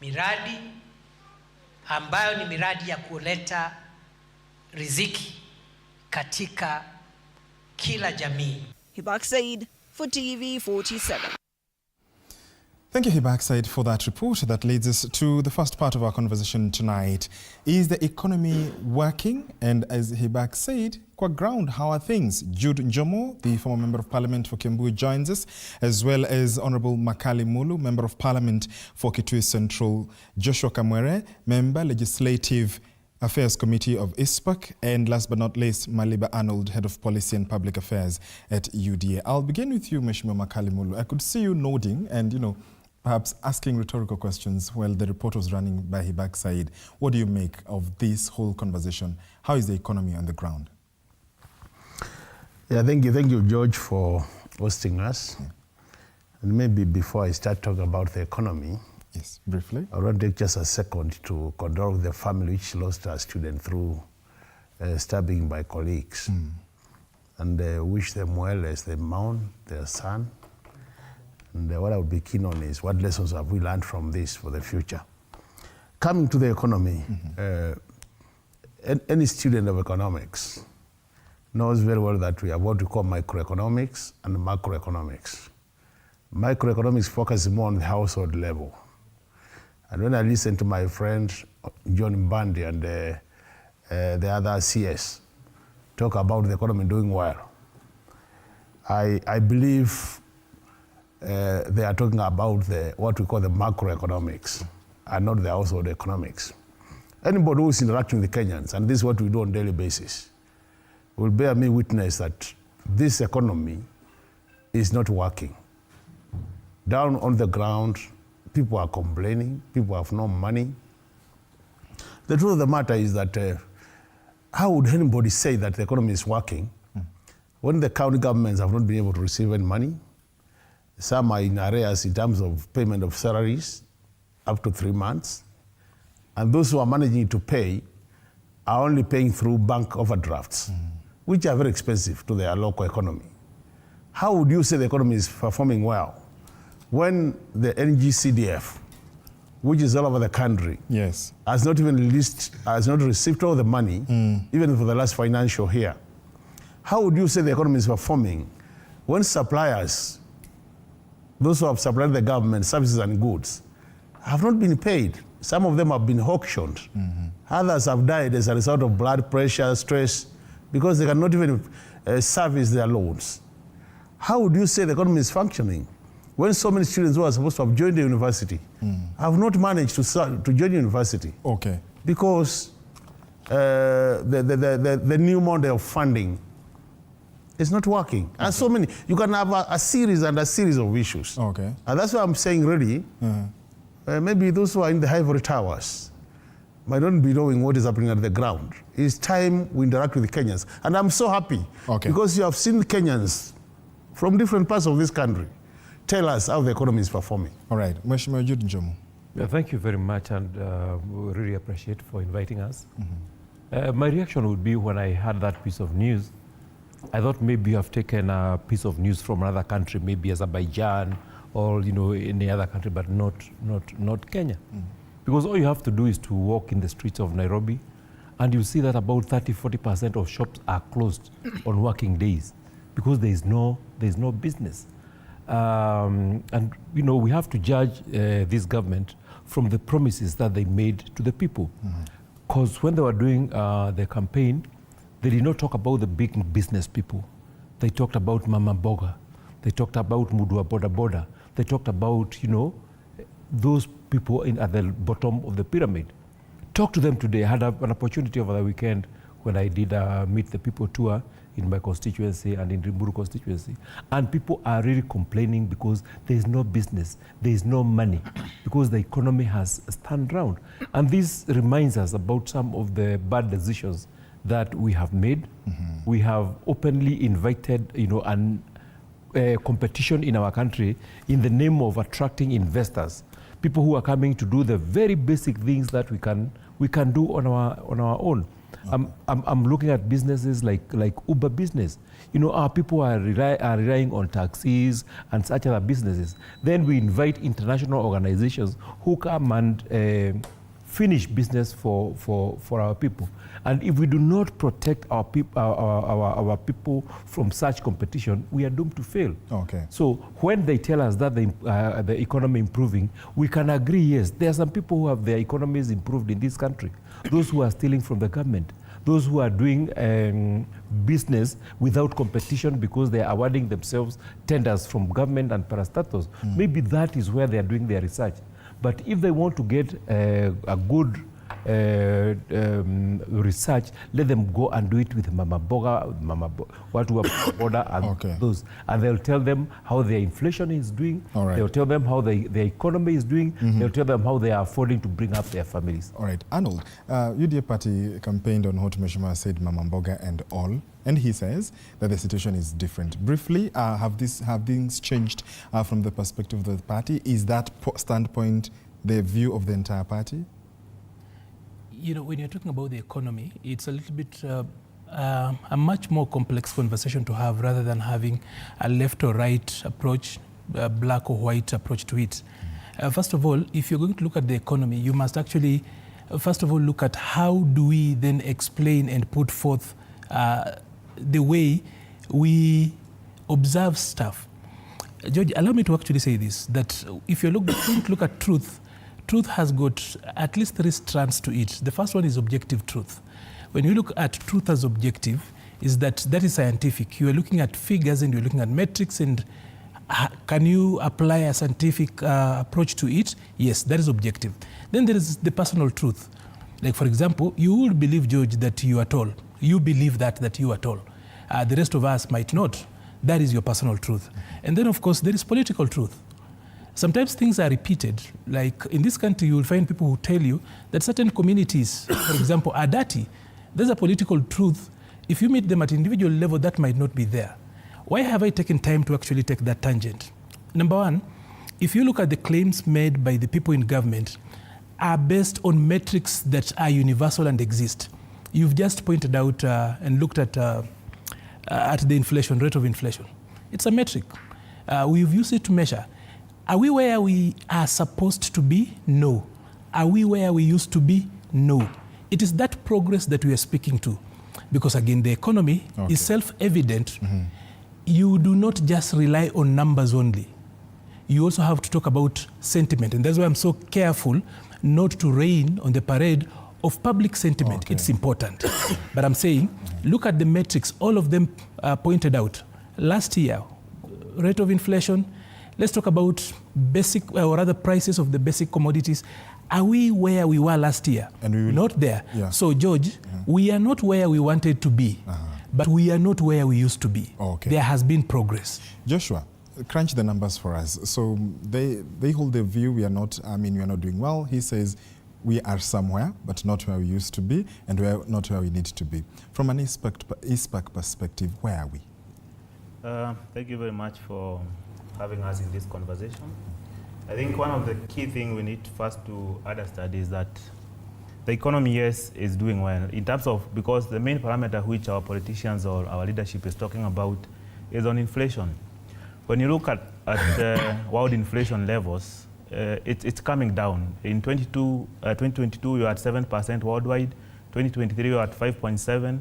miradi ambayo ni miradi ya kuleta riziki katika kila jamii. Hibak Said for TV47. Thank you, Hibak Said, for that report. That leads us to the first part of our conversation tonight. Is the economy working? And as Hibak said, kwa ground, how are things? Jude Njomo, the former Member of Parliament for Kiambu, joins us, as well as Honorable Makali Mulu, Member of Parliament for Kitui Central, Joshua Kamwere, Member, Legislative Affairs Committee of ISPAC, and last but not least, Maliba Arnold, Head of Policy and Public Affairs at UDA. I'll begin with you, Mheshimiwa Makali Mulu. I could see you nodding and, perhaps asking rhetorical questions while the report was running by Hibak Said. What do you make of this whole conversation? How is the economy on the ground? Yeah, thank you, George, for hosting us. Yeah. And maybe before I start talking about the economy, yes, briefly, I want to take just a second to condole with the family which lost a student through stabbing by colleagues, and wish them well as they mourn their son. And what I would be keen on is what lessons have we learned from this for the future. Coming to the economy, any student of economics knows very well that we have what we call microeconomics and macroeconomics. Microeconomics focuses more on the household level. And when I listen to my friend John Mbandi and the other CS talk about the economy doing well, I believe they are talking about what we call the macroeconomics and not the household economics. Anybody who is interacting with the Kenyans, and this is what we do on a daily basis, will bear me witness that this economy is not working. Down on the ground, people are complaining, people have no money. The truth of the matter is that how would anybody say that the economy is working when the county governments have not been able to receive any money? Some are in arrears in terms of payment of salaries up to 3 months. And those who are managing to pay are only paying through bank overdrafts, which are very expensive to their local economy. How would you say the economy is performing well when the NGCDF, which is all over the country, yes, has not received all the money, even for the last financial year? How would you say the economy is performing when suppliers, those who have supplied the government services and goods, have not been paid? Some of them have been auctioned. Others have died as a result of blood pressure, stress, because they cannot even service their loans. How would you say the economy is functioning when so many students who are supposed to have joined the university have not managed to join university? Okay. Because the new model of funding is not working. Okay. And so many, you can have a series and a series of issues. Okay. And that's why I'm saying really, maybe those who are in the ivory towers might not be knowing what is happening at the ground. It's time we interact with the Kenyans. And I'm so happy because you have seen Kenyans from different parts of this country tell us how the economy is performing. All right. Mheshimiwa Jude Njomo. Yeah, thank you very much, and we really appreciate for inviting us. My reaction would be when I heard that piece of news, I thought maybe you have taken a piece of news from another country, maybe Azerbaijan or any other country, but not Kenya. Because all you have to do is to walk in the streets of Nairobi, and you see that about 30-40% of shops are closed on working days because there is no business. And we have to judge this government from the promises that they made to the people. Because when they were doing the campaign, they did not talk about the big business people. They talked about Mama Boga. They talked about Mudua Boda Boda. They talked about, those people at the bottom of the pyramid. Talk to them today. I had an opportunity over the weekend when I did Meet the People tour in my constituency and in Rimuru constituency. And people are really complaining because there is no business, there is no money, because the economy has turned around. And this reminds us about some of the bad decisions that we have made. We have openly invited, competition in our country in the name of attracting investors, people who are coming to do the very basic things that we can do on our own. I'm looking at businesses like Uber business. Our people are relying on taxis and such other businesses. Then we invite international organizations who come and finish business for our people. And if we do not protect our people from such competition, we are doomed to fail. Okay. So when they tell us that the economy improving, we can agree, yes, there are some people who have their economies improved in this country. Those who are stealing from the government, those who are doing business without competition because they are awarding themselves tenders from government and parastatals. Maybe that is where they are doing their research. But if they want to get a good research, let them go and do it with Mama Boga, watu wa boda and those. And they'll tell them how their inflation is doing. Right. They'll tell them how their economy is doing. They'll tell them how they are affording to bring up their families. All right. Arnold, UDA party campaigned on Hot Meshima, said Mama Boga and all. And he says that the situation is different. Briefly, have things changed from the perspective of the party? Is that standpoint the view of the entire party? When you're talking about the economy, it's a little bit a much more complex conversation to have rather than having a left or right approach, a black or white approach to it. First of all, if you're going to look at the economy, you must actually, first of all, look at how do we then explain and put forth the way we observe stuff. George, allow me to actually say this, that if you're going to look at truth has got at least 3 strands to it. The first one is objective truth. When you look at truth as objective, is that is scientific. You are looking at figures and you're looking at metrics, and can you apply a scientific approach to it? Yes, that is objective. Then there is the personal truth. Like, for example, you will believe, George, that you are tall. You believe that you are tall. The rest of us might not. That is your personal truth. And then, of course, there is political truth. Sometimes things are repeated. Like in this country, you will find people who tell you that certain communities, for example, are dirty. There's a political truth. If you meet them at individual level, that might not be there. Why have I taken time to actually take that tangent? Number one, if you look at the claims made by the people in government are based on metrics that are universal and exist. You've just pointed out and looked at the inflation, rate of inflation. It's a metric. We've used it to measure. Are we where we are supposed to be? No. Are we where we used to be? No. It is that progress that we are speaking to. Because again, the economy is self-evident. You do not just rely on numbers only. You also have to talk about sentiment. And that's why I'm so careful not to rain on the parade of public sentiment. It's important. But I'm saying, look at the metrics. All of them pointed out. Last year, rate of inflation. Let's talk about basic, or rather prices of the basic commodities. Are we where we were last year? And we will, not there. Yeah. So, George, we are not where we wanted to be, but we are not where we used to be. There has been progress. Joshua, crunch the numbers for us. So they hold the view we are not, we are not doing well. He says we are somewhere, but not where we used to be, and we are not where we need to be. From an ISPAC perspective, where are we? Thank you very much for having us in this conversation. I think one of the key things we need first to understand is that the economy, yes, is doing well in terms of, because the main parameter which our politicians or our leadership is talking about is on inflation. When you look at at world inflation levels, it's coming down. In 2022, we were at 7% worldwide. 2023, we were at 5.7%.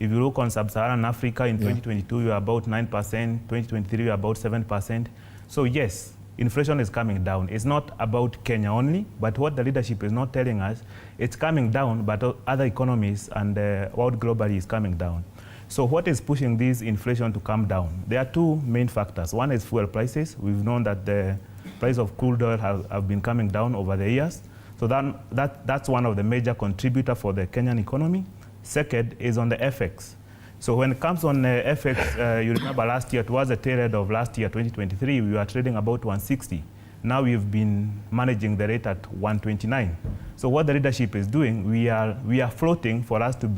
If you look on sub-Saharan Africa, in 2022, we were about 9%. 2023, we were about 7%. So yes, inflation is coming down. It's not about Kenya only, but what the leadership is not telling us, it's coming down, but other economies and the world globally is coming down. So what is pushing this inflation to come down? There are two main factors. One is fuel prices. We've known that the price of crude oil have been coming down over the years. So that's one of the major contributors for the Kenyan economy. Second is on the FX. So when it comes on FX, you remember last year, towards the tail end of last year, 2023, we were trading about 160. Now we've been managing the rate at 129. So what the leadership is doing, we are floating for us to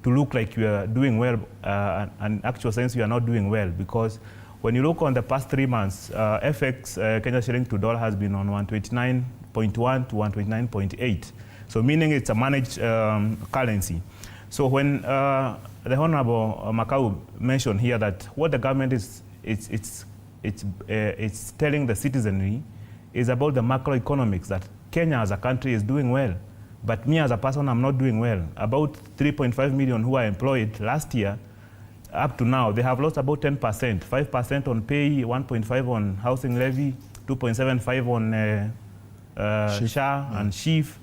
look like we are doing well, and in actual sense we are not doing well, because when you look on the past 3 months, FX, Kenya shilling to dollar has been on 129.1 to 129.8. So meaning it's a managed currency. So when the Honorable Makau mentioned here that what the government is telling the citizenry is about the macroeconomics, that Kenya as a country is doing well, but me as a person, I'm not doing well. About 3.5 million who are employed last year, up to now, they have lost about 10%, 5% on pay, 1.5 on housing levy, 2.75 on SHA and SHIF,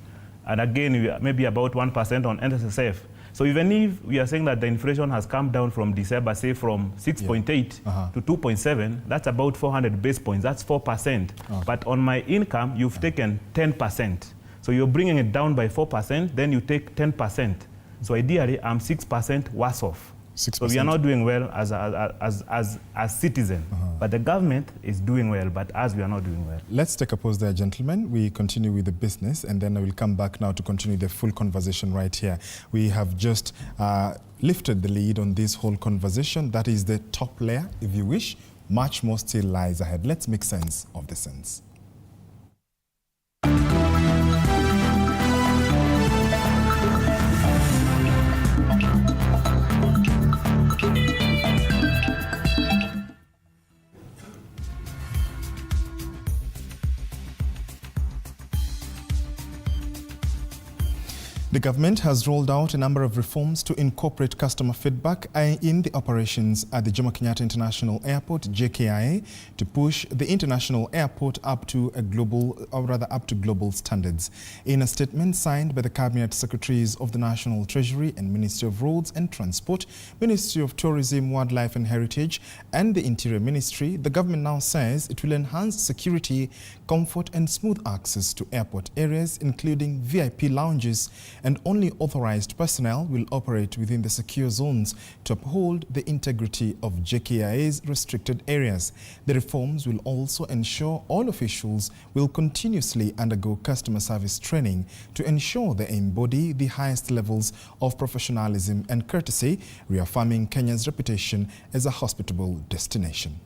and again, maybe about 1% on NSSF. So even if we are saying that the inflation has come down from December, say from 6.8 to 2.7, that's about 400 basis points, that's 4%. But on my income, you've taken 10%. So you're bringing it down by 4%, then you take 10%. So ideally, I'm 6% worse off. 6%. So we are not doing well as citizens, but the government is doing well, but as we are not doing well. Let's take a pause there, gentlemen. We continue with the business, and then I will come back now to continue the full conversation right here. We have just lifted the lead on this whole conversation. That is the top layer, if you wish. Much more still lies ahead. Let's make sense of the sense. The government has rolled out a number of reforms to incorporate customer feedback in the operations at the Jomo Kenyatta International Airport, JKIA, to push the international airport up to global standards. In a statement signed by the Cabinet Secretaries of the National Treasury and Ministry of Roads and Transport, Ministry of Tourism, Wildlife and Heritage, and the Interior Ministry, the government now says it will enhance security, comfort and smooth access to airport areas, including VIP lounges, and only authorized personnel will operate within the secure zones to uphold the integrity of JKIA's restricted areas. The reforms will also ensure all officials will continuously undergo customer service training to ensure they embody the highest levels of professionalism and courtesy, reaffirming Kenya's reputation as a hospitable destination.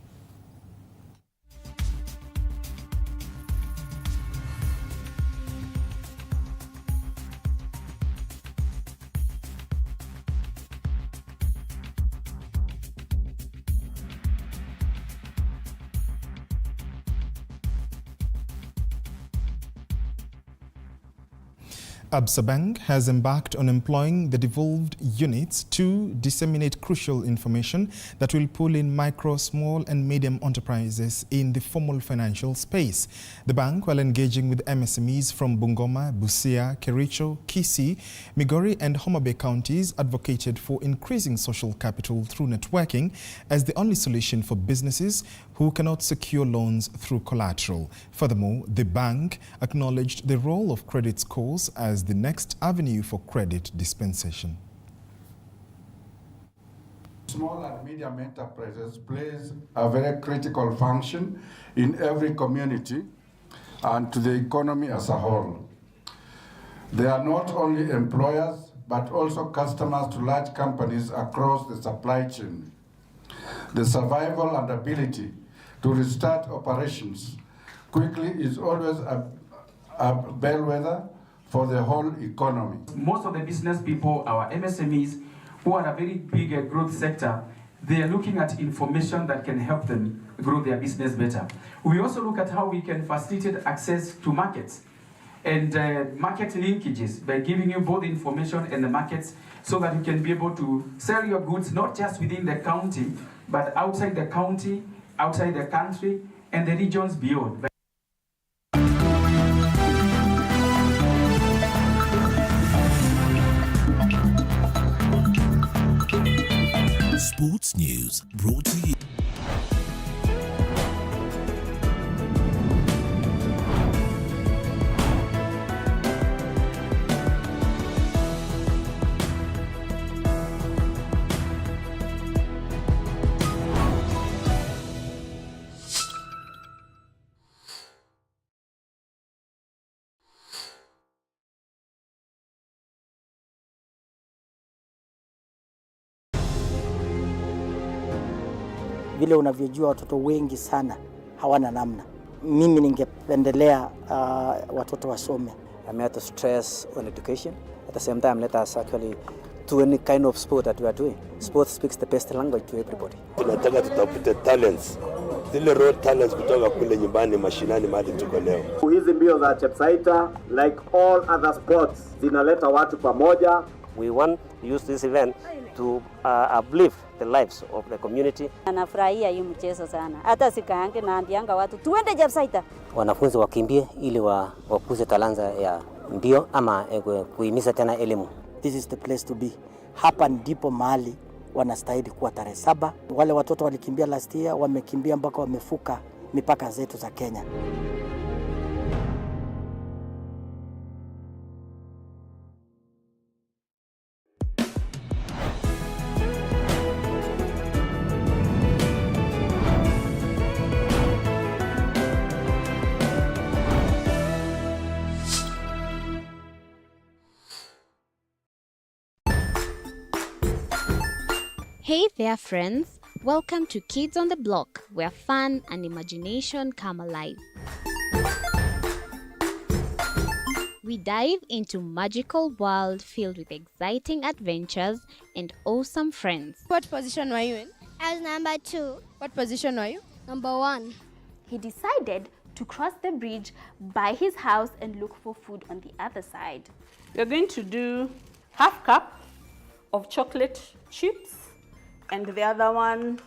Absa Bank has embarked on employing the devolved units to disseminate crucial information that will pull in micro, small and medium enterprises in the formal financial space. The bank, while engaging with MSMEs from Bungoma, Busia, Kericho, Kisii, Migori and Homa Bay counties, advocated for increasing social capital through networking as the only solution for businesses who cannot secure loans through collateral. Furthermore, the bank acknowledged the role of credit scores as the next avenue for credit dispensation. Small and medium enterprises plays a very critical function in every community and to the economy as a whole. They are not only employers, but also customers to large companies across the supply chain. The survival and ability to restart operations quickly is always a bellwether for the whole economy. Most of the business people, our MSMEs, who are a very big growth sector, they are looking at information that can help them grow their business better. We also look at how we can facilitate access to markets and market linkages by giving you both information and the markets so that you can be able to sell your goods not just within the county, but outside the county, outside the country, and the regions beyond. Sports news brought to you. Vile unavyojua watoto wengi sana hawana namna. Mimi ningependelea watoto wasome. I'm here to stress on education. At the same time, let us actually do any kind of sport that we are doing. Sport speaks the best language to everybody. Tunataka tutafute talents. Zile raw talents kutoka kule nyumbani mashinani mahali tuko leo. Hizi mbio za Chepsaita, like all other sports, zinaleta watu pamoja. We want to use this event to uplift the lives of the community. Anafurahia hii mchezo sana. Hata sikaange naambianga watu tuende Chepsaita. Wanafunzi wakimbie ili wakuze talanta ya mbio ama kuhimiza tena elimu. This is the place to be. Hapa ndipo mahali wanastahili kuwa tarehe 7. Wale watoto walikimbia last year wamekimbia mpaka wamefuka mipaka zetu za Kenya. Hey there friends, welcome to Kids on the Block, where fun and imagination come alive. We dive into magical world filled with exciting adventures and awesome friends. What position were you in? I was number 2. What position were you? Number 1. He decided to cross the bridge by his house and look for food on the other side. We're going to do half cup of chocolate chips, and the other one,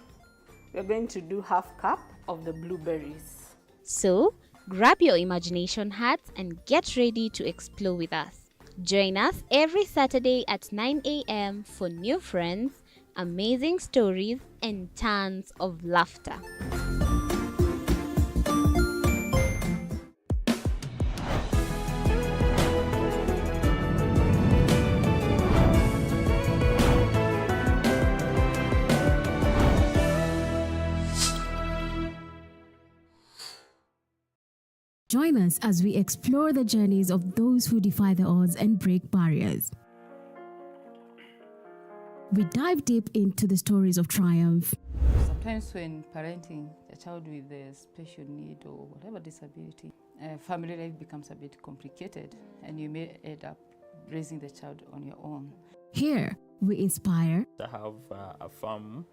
we're going to do half cup of the blueberries. So, grab your imagination hats and get ready to explore with us. Join us every Saturday at 9 a.m. for new friends, amazing stories, and tons of laughter. Join us as we explore the journeys of those who defy the odds and break barriers. We dive deep into the stories of triumph. Sometimes when parenting a child with a special need or whatever disability, family life becomes a bit complicated and you may end up raising the child on your own. Here, we inspire. I have a farm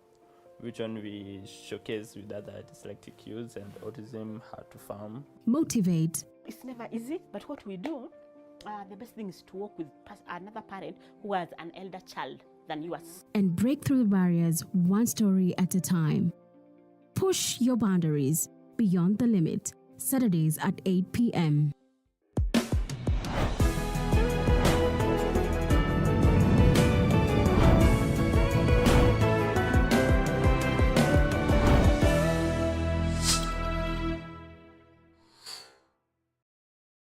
which one we showcase with other dyslexic youths and autism, how to farm. Motivate. It's never easy, but what we do, the best thing is to work with another parent who has an elder child than yours. And break through the barriers one story at a time. Push your boundaries beyond the limit. Saturdays at 8 p.m.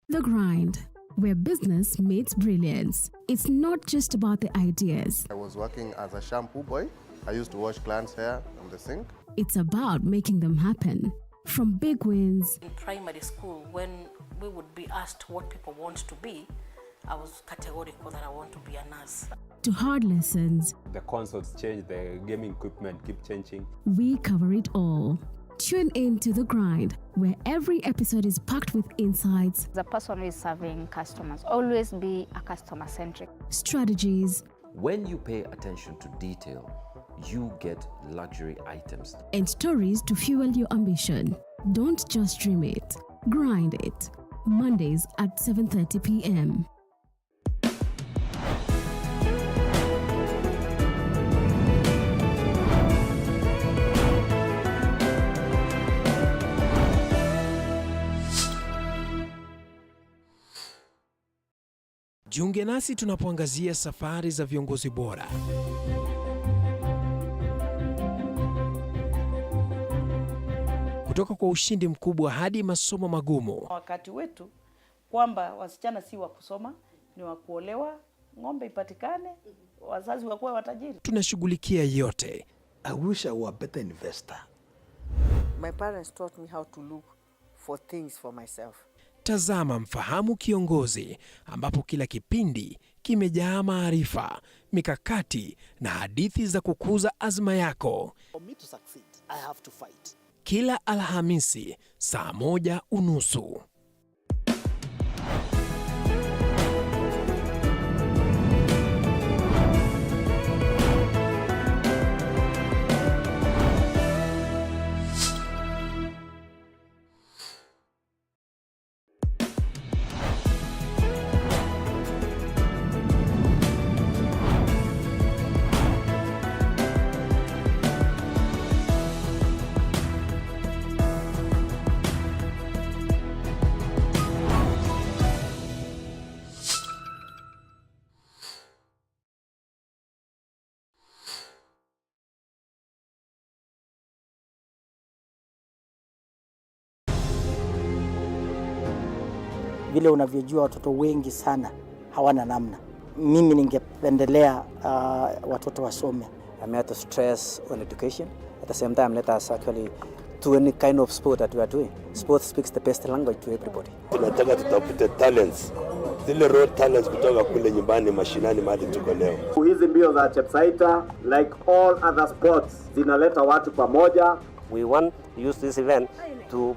The Grind, where business meets brilliance. It's not just about the ideas. I was working as a shampoo boy. I used to wash clients' hair on the sink. It's about making them happen. From big wins. In primary school, when we would be asked what people want to be, I was categorical that I want to be a nurse. To hard lessons. The consoles change, the gaming equipment keep changing. We cover it all. Tune in to The Grind, where every episode is packed with insights. The person who is serving customers, always be a customer-centric. Strategies. When you pay attention to detail, you get luxury items. And stories to fuel your ambition. Don't just dream it, grind it. Mondays at 7:30 p.m. Jiunge nasi tunapoangazia safari za viongozi bora. Kutoka kwa ushindi mkubwa hadi masomo magumu. Wakati wetu kwamba wasichana si wa kusoma, ni wa kuolewa, ng'ombe ipatikane, wazazi wakuwa watajiri. Tunashughulikia yote. I wish I were a better investor. My parents taught me how to look for things for myself. Tazama Mfahamu Kiongozi, ambapo kila kipindi kimejaa maarifa, mikakati na hadithi za kukuza azma yako. For me to succeed, I have to fight. Kila Alhamisi saa 1:30. Vile unavyojua watoto wengi sana hawana namna. Mimi ningependelea watoto wasome. I'm here to stress on education. At the same time, let us actually do any kind of sport that we are doing. Sport speaks the best language to everybody. Tunataka tutafute talents, zile raw talents kutoka kule nyumbani mashinani mahali tuko leo. Hizi mbio za Chepsaita, like all other sports, zinaleta watu pamoja. We want to use this event to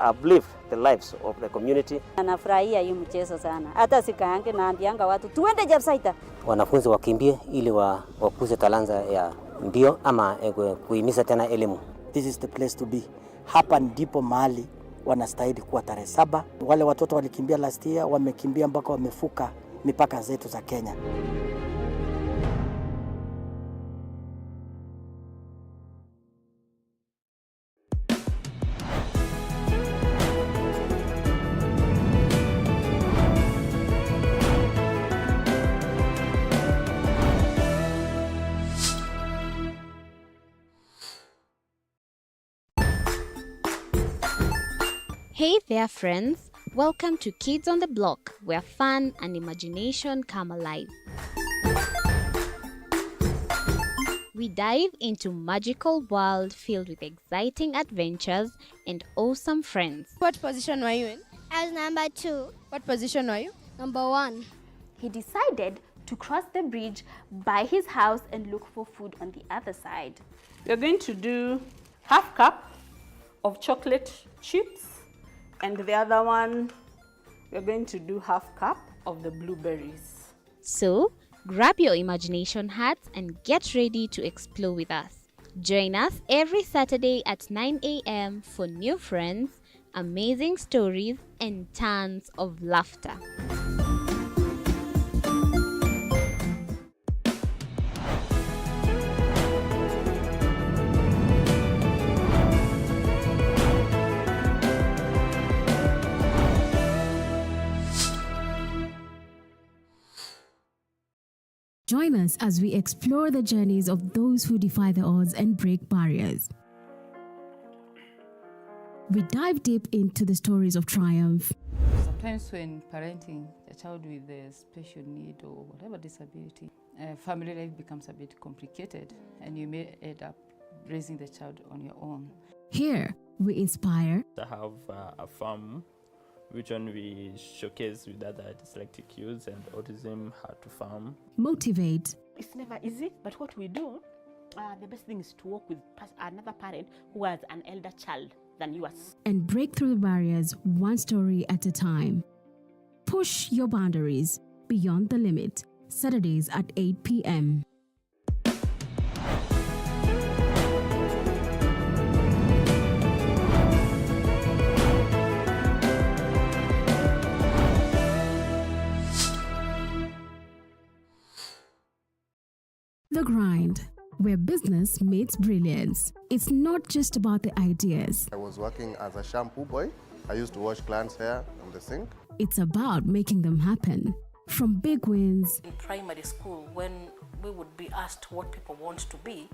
uplift the lives of the community. Anafurahia hii mchezo sana. Hata sikaange naambianga watu tuende Chepsaita. Wanafunzi wakimbie ili wakuze talanta ya mbio ama kuhimiza tena elimu. This is the place to be. Hapa ndipo mahali wanastahili kuwa tarehe 7. Wale watoto walikimbia last year, wamekimbia mpaka wamefuka mipaka zetu za Kenya. Hey there, friends. Welcome to Kids on the Block, where fun and imagination come alive. We dive into magical world filled with exciting adventures and awesome friends. What position were you in? I was number 2. What position were you? Number 1. He decided to cross the bridge by his house and look for food on the other side. We're going to do half cup of chocolate chips, and the other one, we're going to do half cup of the blueberries. So, grab your imagination hats and get ready to explore with us. Join us every Saturday at 9 a.m. for new friends, amazing stories, and tons of laughter. Join us as we explore the journeys of those who defy the odds and break barriers. We dive deep into the stories of triumph. Sometimes when parenting a child with a special need or whatever disability, family life becomes a bit complicated and you may end up raising the child on your own. Here, we inspire. I have a farm which one we showcase with other dyslexic youths and autism how to farm. Motivate. It's never easy, but what we do, the best thing is to work with another parent who has an elder child than yours. And break through the barriers one story at a time. Push your boundaries beyond the limit. Saturdays at 8 p.m. The Grind, where business meets brilliance. It's not just about the ideas. I was working as a shampoo boy. I used to wash clients' hair on the sink. It's about making them happen. From big wins. In primary school, when we would be asked what people want to be,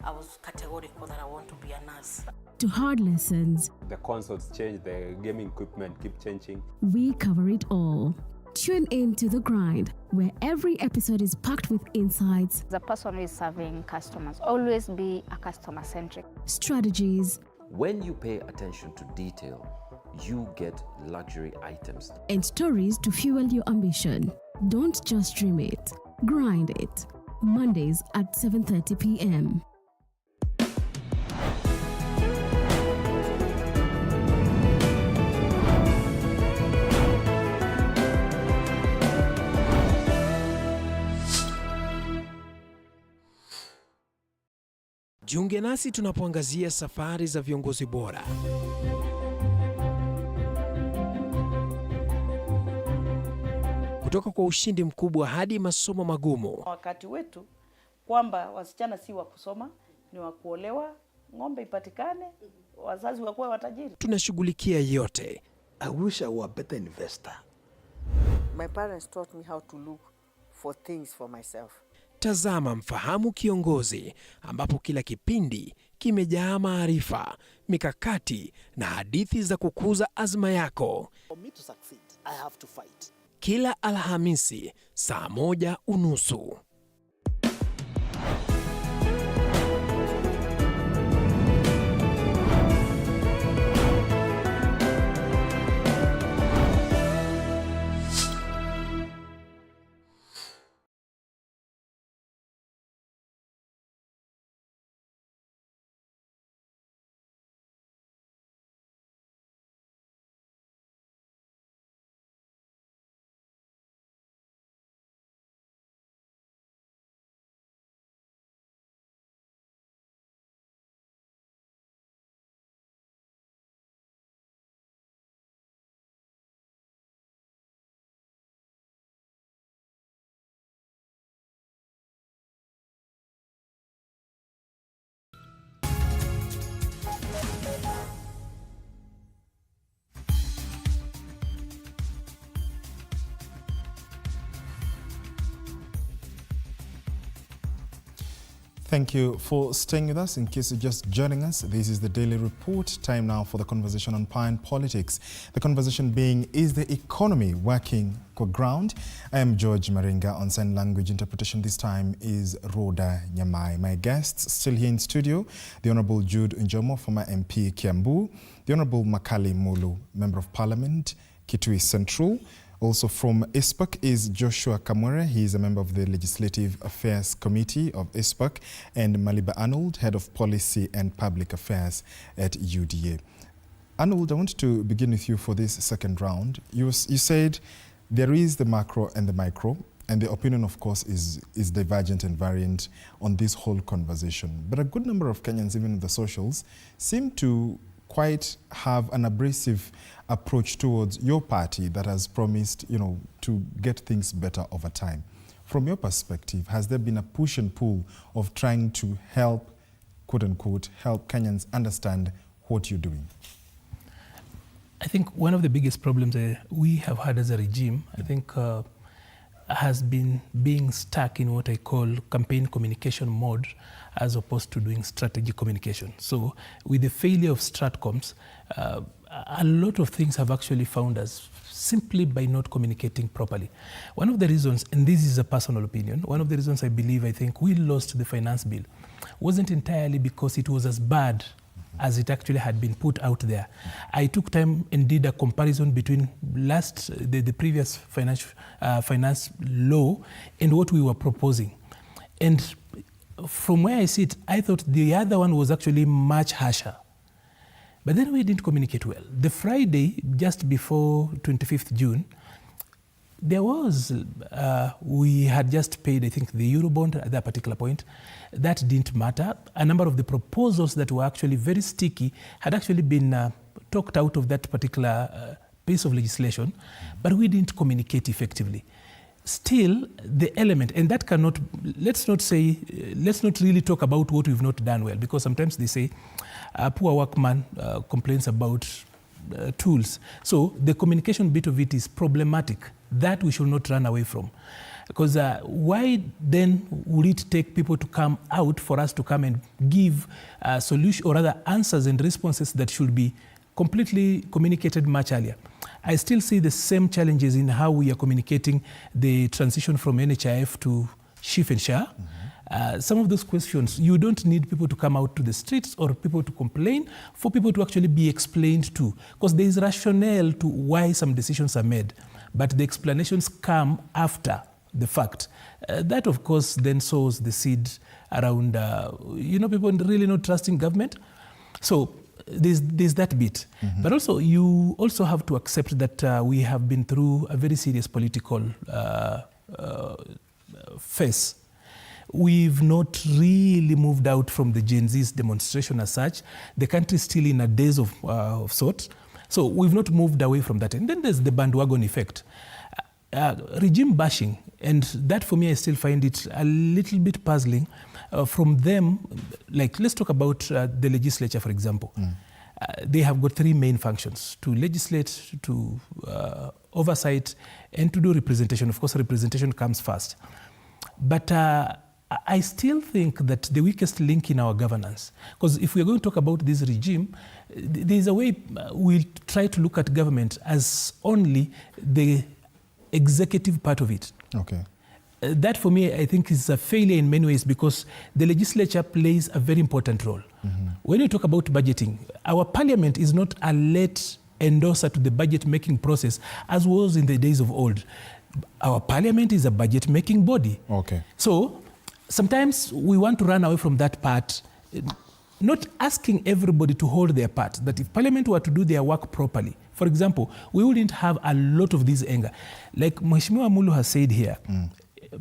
I was categorical that I want to be a nurse. To hard lessons. The consoles change, the gaming equipment keep changing. We cover it all. Tune in to The Grind, where every episode is packed with insights. The person who is serving customers, always be a customer-centric. Strategies. When you pay attention to detail, you get luxury items. And stories to fuel your ambition. Don't just dream it, grind it. Mondays at 7:30 p.m. Jiunge nasi tunapoangazia safari za viongozi bora. Kutoka kwa ushindi mkubwa hadi masomo magumu. Wakati wetu kwamba wasichana si wa kusoma, ni wa kuolewa, ng'ombe ipatikane, wazazi wakuwe watajiri. Tunashughulikia yote. I wish I were a better investor. My parents taught me how to look for things for myself. Tazama Mfahamu Kiongozi, ambapo kila kipindi kimejaa maarifa, mikakati na hadithi za kukuza azma yako. For me to succeed, I have to fight. Kila Alhamisi saa 1:30. Thank you for staying with us. In case you're just joining us, this is the Daily Report. Time now for the conversation on power and politics. The conversation being, is the economy working for ground? I am George Maringa. On sign language interpretation this time is Rhoda Nyamai. My guests still here in studio, the Honourable Jude Njomo, former MP Kiambu, the Honourable Makali Mulu, Member of Parliament, Kitui Central. Also from ISPAC is Joshua Kamwere. He is a member of the Legislative Affairs Committee of ISPAC, and Maliba Arnold, Head of Policy and Public Affairs at UDA. Arnold, I want to begin with you for this second round. You said there is the macro and the micro, and the opinion, of course, is divergent and variant on this whole conversation. But a good number of Kenyans, even in the socials, seem to quite have an abrasive approach towards your party that has promised, to get things better over time. From your perspective, has there been a push and pull of trying to help, quote unquote, help Kenyans understand what you're doing? I think one of the biggest problems we have had as a regime, I think, has been being stuck in what I call campaign communication mode as opposed to doing strategy communication. So with the failure of Stratcoms, a lot of things have actually found us simply by not communicating properly. One of the reasons, and this is a personal opinion, one of the reasons I think we lost the finance bill wasn't entirely because it was as bad as it actually had been put out there. I took time and did a comparison between the previous finance law and what we were proposing. And from where I sit, I thought the other one was actually much harsher. But then we didn't communicate well. The Friday, just before 25th June, there was, we had just paid, I think, the Eurobond at that particular point. That didn't matter. A number of the proposals that were actually very sticky had actually been talked out of that particular piece of legislation, but we didn't communicate effectively. still the element, and that cannot, let's not really talk about what we've not done well, because sometimes they say a poor workman complains about tools. So the communication bit of it is problematic. That we should not run away from. Because why then would it take people to come out for us to come and give solution, or rather answers and responses that should be completely communicated much earlier? I still see the same challenges in how we are communicating the transition from NHIF to SHIF and SHA. Some of those questions, you don't need people to come out to the streets or people to complain, for people to actually be explained to. Because there is rationale to why some decisions are made, but the explanations come after the fact. That, of course, then sows the seed around, people really not trusting government. So there's that bit. But also, you also have to accept that we have been through a very serious political phase. We've not really moved out from the Gen Z's demonstration as such. The country is still in a daze of sorts. So we've not moved away from that. And then there's the bandwagon effect. Regime bashing, and that for me, I still find it a little bit puzzling from them. Like, let's talk about the legislature, for example. They have got three main functions: to legislate, to oversight, and to do representation. Of course, representation comes first. But I still think that the weakest link in our governance, because if we're going to talk about this regime, there's a way we'll try to look at government as only the executive part of it. Okay. That for me, I think, is a failure in many ways, because the legislature plays a very important role. When you talk about budgeting, our parliament is not a late endorser to the budget making process as was in the days of old. Our parliament is a budget making body. Okay. So sometimes we want to run away from that part, not asking everybody to hold their part, that if parliament were to do their work properly, for example, we wouldn't have a lot of this anger. Like Mheshimiwa Mulu has said here,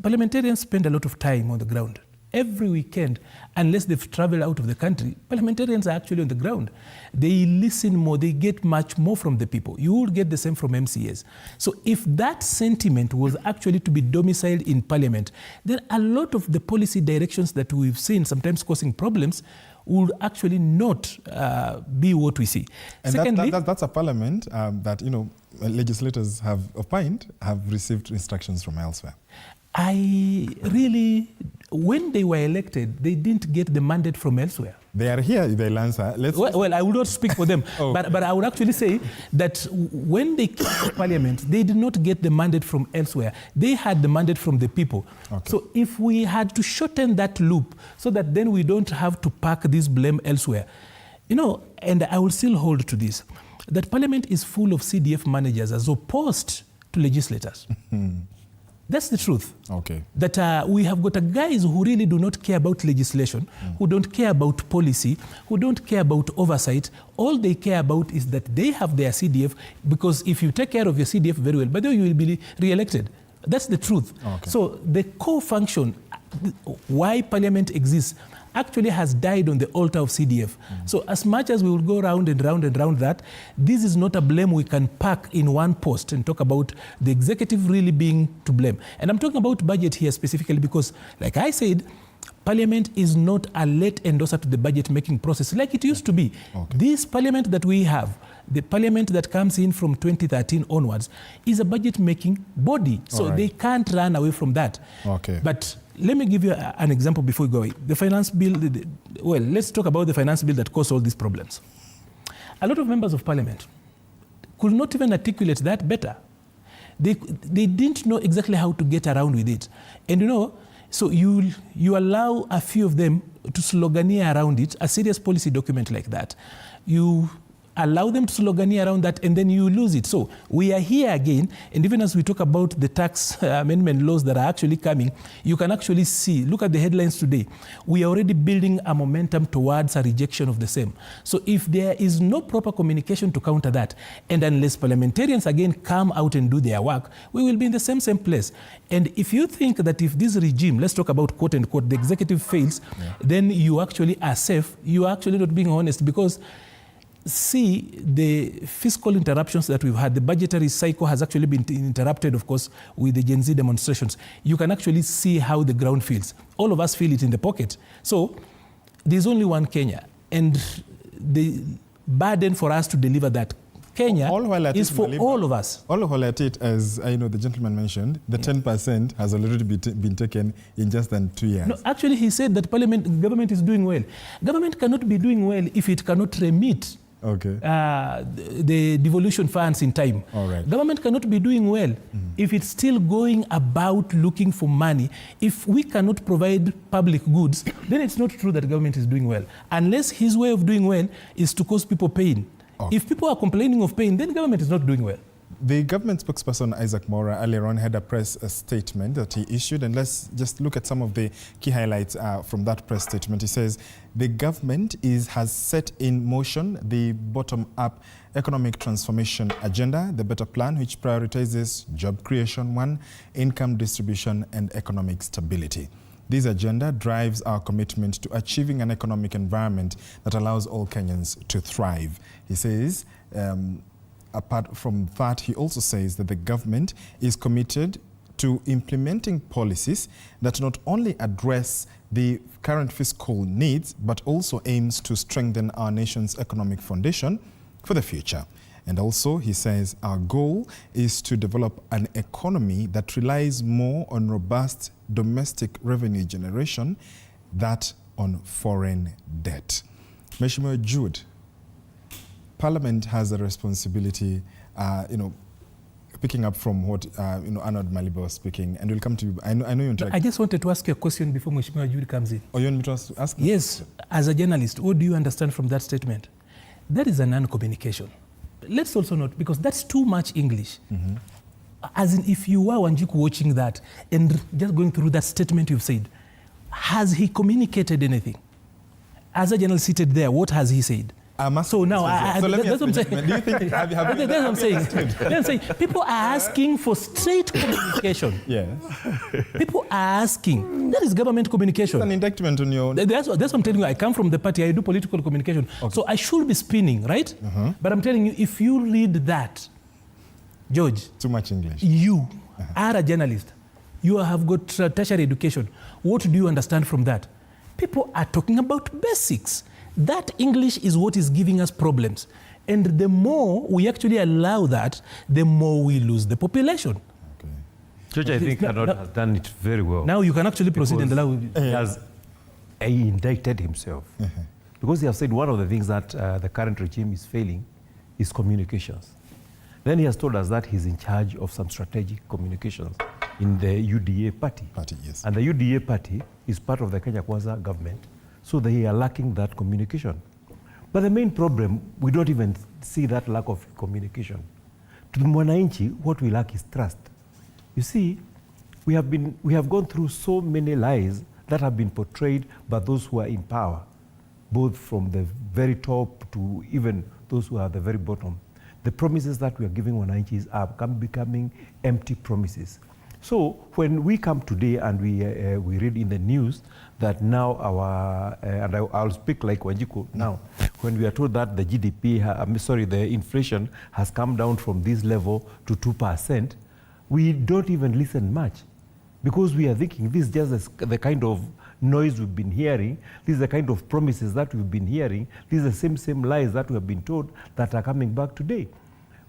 parliamentarians spend a lot of time on the ground. Every weekend, unless they've traveled out of the country, parliamentarians are actually on the ground. They listen more, they get much more from the people. You will get the same from MCAs. So if that sentiment was actually to be domiciled in parliament, then a lot of the policy directions that we've seen sometimes causing problems would actually not be what we see. And Secondly, that's a parliament that, legislators have opined, have received instructions from elsewhere. When they were elected, they didn't get the mandate from elsewhere. They are here, they'll answer. Well, I will not speak for them, but I would actually say that when they came to parliament, they did not get the mandate from elsewhere. They had the mandate from the people. Okay. So if we had to shorten that loop so that then we don't have to park this blame elsewhere, and I will still hold to this, that parliament is full of CDF managers as opposed to legislators. That's the truth. Okay. That we have got guys who really do not care about legislation, who don't care about policy, who don't care about oversight. All they care about is that they have their CDF, because if you take care of your CDF very well, by the way, you will be re-elected. That's the truth. Okay. So the core function, why parliament exists, actually has died on the altar of CDF. So as much as we will go round and round and round that, this is not a blame we can pack in one post and talk about the executive really being to blame. And I'm talking about budget here specifically because, like I said, Parliament is not a late endorser to the budget making process like it used to be. Okay. This Parliament that we have, the Parliament that comes in from 2013 onwards, is a budget making body. So they can't run away from that. Okay. But let me give you an example before we go away. The finance bill, let's talk about the finance bill that caused all these problems. A lot of members of Parliament could not even articulate that better. They didn't know exactly how to get around with it. And so you allow a few of them to sloganeer around it, a serious policy document like that. You allow them to sloganeer around that, and then you lose it. So we are here again, and even as we talk about the tax amendment laws that are actually coming, you can actually see, look at the headlines today. We are already building a momentum towards a rejection of the same. So if there is no proper communication to counter that, and unless parliamentarians again come out and do their work, we will be in the same place. And if you think that if this regime, let's talk about quote unquote, the executive fails, then you actually are safe, you are actually not being honest, because see the fiscal interruptions that we've had. The budgetary cycle has actually been interrupted, of course, with the Gen Z demonstrations. You can actually see how the ground feels. All of us feel it in the pocket. So there's only one Kenya, and the burden for us to deliver that Kenya is for all of us. All while at it, as I know the gentleman mentioned, the 10% has already been taken in just than 2 years. No, actually, he said that government is doing well. Government cannot be doing well if it cannot remit the devolution funds in time. All right. Government cannot be doing well if it's still going about looking for money. If we cannot provide public goods, then it's not true that government is doing well. Unless his way of doing well is to cause people pain. If people are complaining of pain, then government is not doing well. The government spokesperson, Isaac Mora, earlier on had a press statement that he issued, and let's just look at some of the key highlights from that press statement. He says, the government has set in motion the bottom-up economic transformation agenda, the Better Plan, which prioritizes job creation, income distribution, and economic stability. This agenda drives our commitment to achieving an economic environment that allows all Kenyans to thrive. He says, apart from that, he also says that the government is committed to implementing policies that not only address the current fiscal needs, but also aims to strengthen our nation's economic foundation for the future. And also, he says, our goal is to develop an economy that relies more on robust domestic revenue generation than on foreign debt. Mheshimiwa Jude, Parliament has a responsibility, picking up from what Arnold Maliba was speaking, and we'll come to you. I know you. I just wanted to ask you a question before Mheshimiwa Jude comes in. Oh, you want me to ask? Yes, as a journalist, what do you understand from that statement? That is a non-communication. Let's also note, because that's too much English. As in, if you were Wanjiku watching that and just going through that statement you've said, has he communicated anything? As a journalist seated there, what has he said? So now, that's what I'm saying. Do you think, that's what I'm saying. That's what I'm saying. People are asking for straight communication. Yes. People are asking. That is government communication. It's an indictment on your... That's what I'm telling you. I come from the party. I do political communication. Okay. So I should be spinning, right? But I'm telling you, if you read that, George... Too much English. You are a journalist. You have got tertiary education. What do you understand from that? People are talking about basics. That English is what is giving us problems. And the more we actually allow that, the more we lose the population. Okay. George, I think Arnold has done it very well. Now you can actually proceed and allow... He has indicted himself. Because he has said one of the things that the current regime is failing is communications. Then he has told us that he's in charge of some strategic communications in the UDA party. Yes. And the UDA party is part of the Kenya Kwanza government. So they are lacking that communication. But the main problem, we don't even see that lack of communication. To the mwananchi, what we lack is trust. You see, we have gone through so many lies that have been portrayed by those who are in power, both from the very top to even those who are at the very bottom. The promises that we are giving mwananchis are becoming empty promises. So when we come today and we read in the news that now and I'll speak like Wanjiku now, when we are told that the GDP, the inflation has come down from this level to 2%, we don't even listen much because we are thinking this is just the kind of noise we've been hearing, this is the kind of promises that we've been hearing, these are the same lies that we have been told that are coming back today.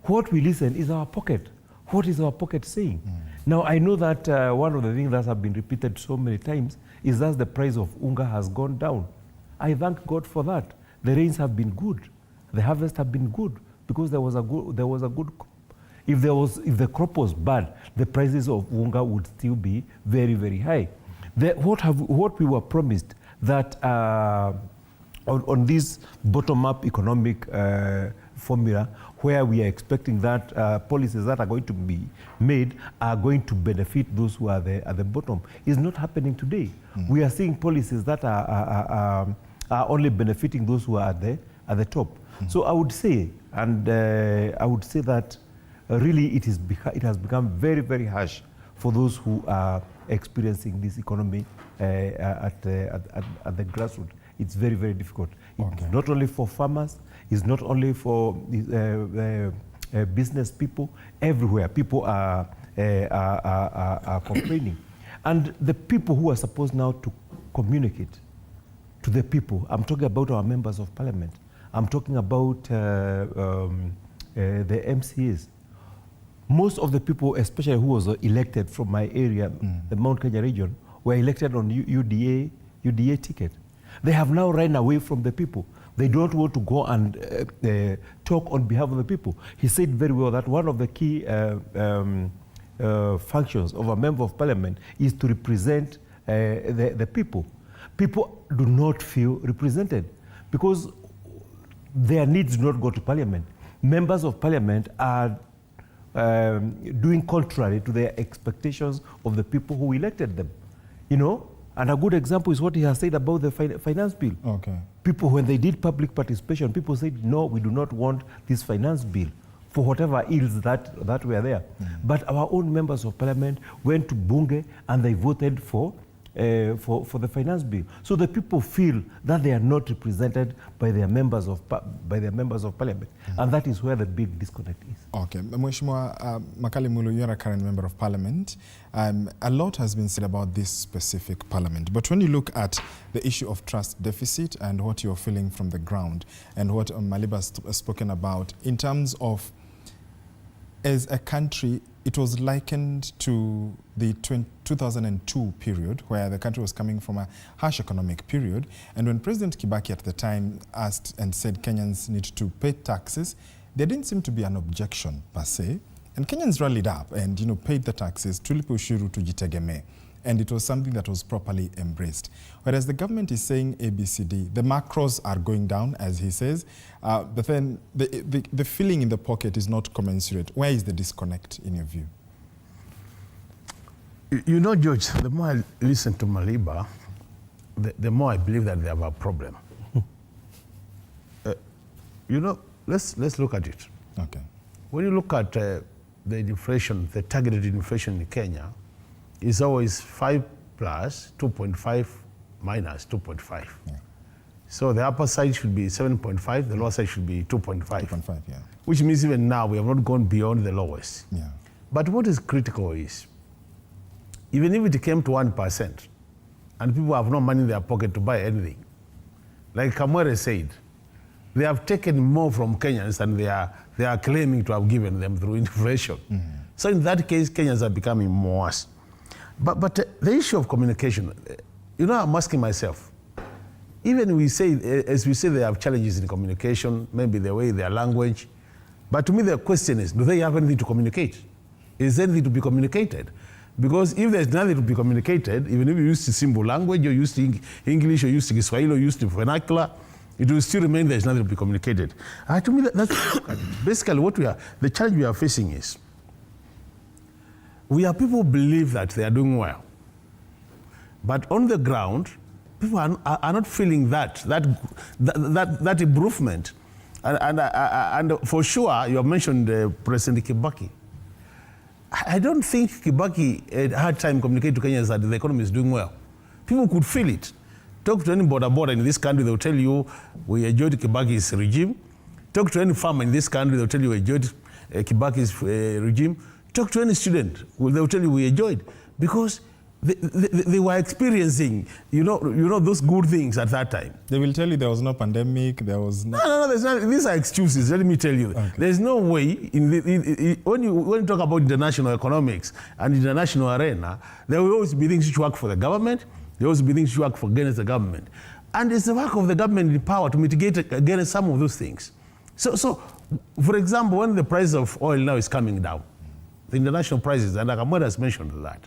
What we listen is our pocket. What is our pocket saying? Now, I know that one of the things that have been repeated so many times is that the price of unga has gone down. I thank God for that. The rains have been good. The harvest have been good because there was a good. If the crop was bad, the prices of unga would still be very, very high. What we were promised that on this bottom-up economic formula, where we are expecting that policies that are going to be made are going to benefit those who are at the bottom, is not happening today. We are seeing policies that are only benefiting those who are at the top. So I would say, that really it has become very, very harsh for those who are experiencing this economy at the grassroots. It's very, very difficult. It's not only for farmers, it's not only for business people. Everywhere, people are complaining. And the people who are supposed now to communicate to the people, I'm talking about our members of parliament, I'm talking about the MCAs. Most of the people, especially who was elected from my area, the Mount Kenya region, were elected on UDA ticket. They have now run away from the people. They don't want to go and talk on behalf of the people. He said very well that one of the key functions of a member of parliament is to represent the people. People do not feel represented because their needs do not go to parliament. Members of parliament are doing contrary to their expectations of the people who elected them. You know, and a good example is what he has said about the finance bill. Okay. People, when they did public participation, people said, no, we do not want this finance bill for whatever ills that were there. But our own members of parliament went to Bunge and they voted for the finance bill. So the people feel that they are not represented by their members of parliament, and that is where the big disconnect is. Okay, Mheshimiwa Makali Mulu, you are a current member of parliament. A lot has been said about this specific parliament, but when you look at the issue of trust deficit and what you're feeling from the ground and what Maliba has spoken about in terms of, as a country, it was likened to the 2002 period where the country was coming from a harsh economic period. And when President Kibaki at the time asked and said Kenyans need to pay taxes, there didn't seem to be an objection per se. And Kenyans rallied up and, paid the taxes, tulipe ushuru tujitegemee. And it was something that was properly embraced. Whereas the government is saying ABCD, the macros are going down, as he says, but then the feeling in the pocket is not commensurate. Where is the disconnect in your view? You know, George, the more I listen to Maliba, the more I believe that they have a problem. Let's look at it. Okay. When you look at the inflation, the targeted inflation in Kenya, is always 5 plus 2.5 minus 2.5. Yeah. So the upper side should be 7.5, the lower side should be 2.5. 2.5, yeah. Which means even now we have not gone beyond the lowest. Yeah. But what is critical is, even if it came to 1% and people have no money in their pocket to buy anything, like Kamwere said, they have taken more from Kenyans than they are claiming to have given them through inflation. So in that case, Kenyans are becoming more worse. But the issue of communication, I'm asking myself, even as we say they have challenges in communication, maybe the way their language, but to me the question is, do they have anything to communicate? Is there anything to be communicated? Because if there's nothing to be communicated, even if you use symbol language, or use English, or use Kiswahili, or use the vernacular, it will still remain there's nothing to be communicated. To me, that's basically the challenge we are facing is, we have people who believe that they are doing well. But on the ground, people are not feeling that improvement. And for sure, you have mentioned President Kibaki. I don't think Kibaki had hard time communicating to Kenyans that the economy is doing well. People could feel it. Talk to any border in this country, they'll tell you, we enjoyed Kibaki's regime. Talk to any farmer in this country, they'll tell you, we enjoyed Kibaki's regime. Talk to any student, they'll tell you we enjoyed, because they were experiencing, those good things at that time. They will tell you there was no pandemic, there was no... No, there's not. These are excuses, let me tell you. Okay. There's no way, when you talk about international economics and international arena, there will always be things which work for the government, there will always be things which work against the government. And it's the work of the government in power to mitigate against some of those things. So, for example, when the price of oil now is coming down, the international prices, and Akamweda has mentioned that.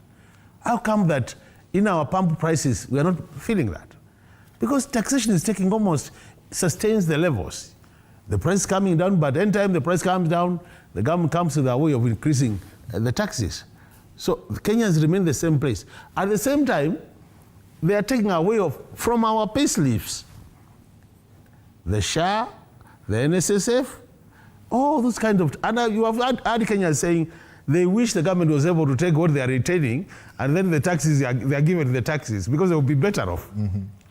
How come that in our pump prices, we are not feeling that? Because taxation is taking sustains the levels. The price is coming down, but anytime the price comes down, the government comes with a way of increasing the taxes. So Kenyans remain the same place. At the same time, they are taking away from our pay slips. The SHA, the NSSF, all those kind of, and you have had Kenyans saying, they wish the government was able to take what they are retaining and then the taxes, they are given the taxes because they will be better off.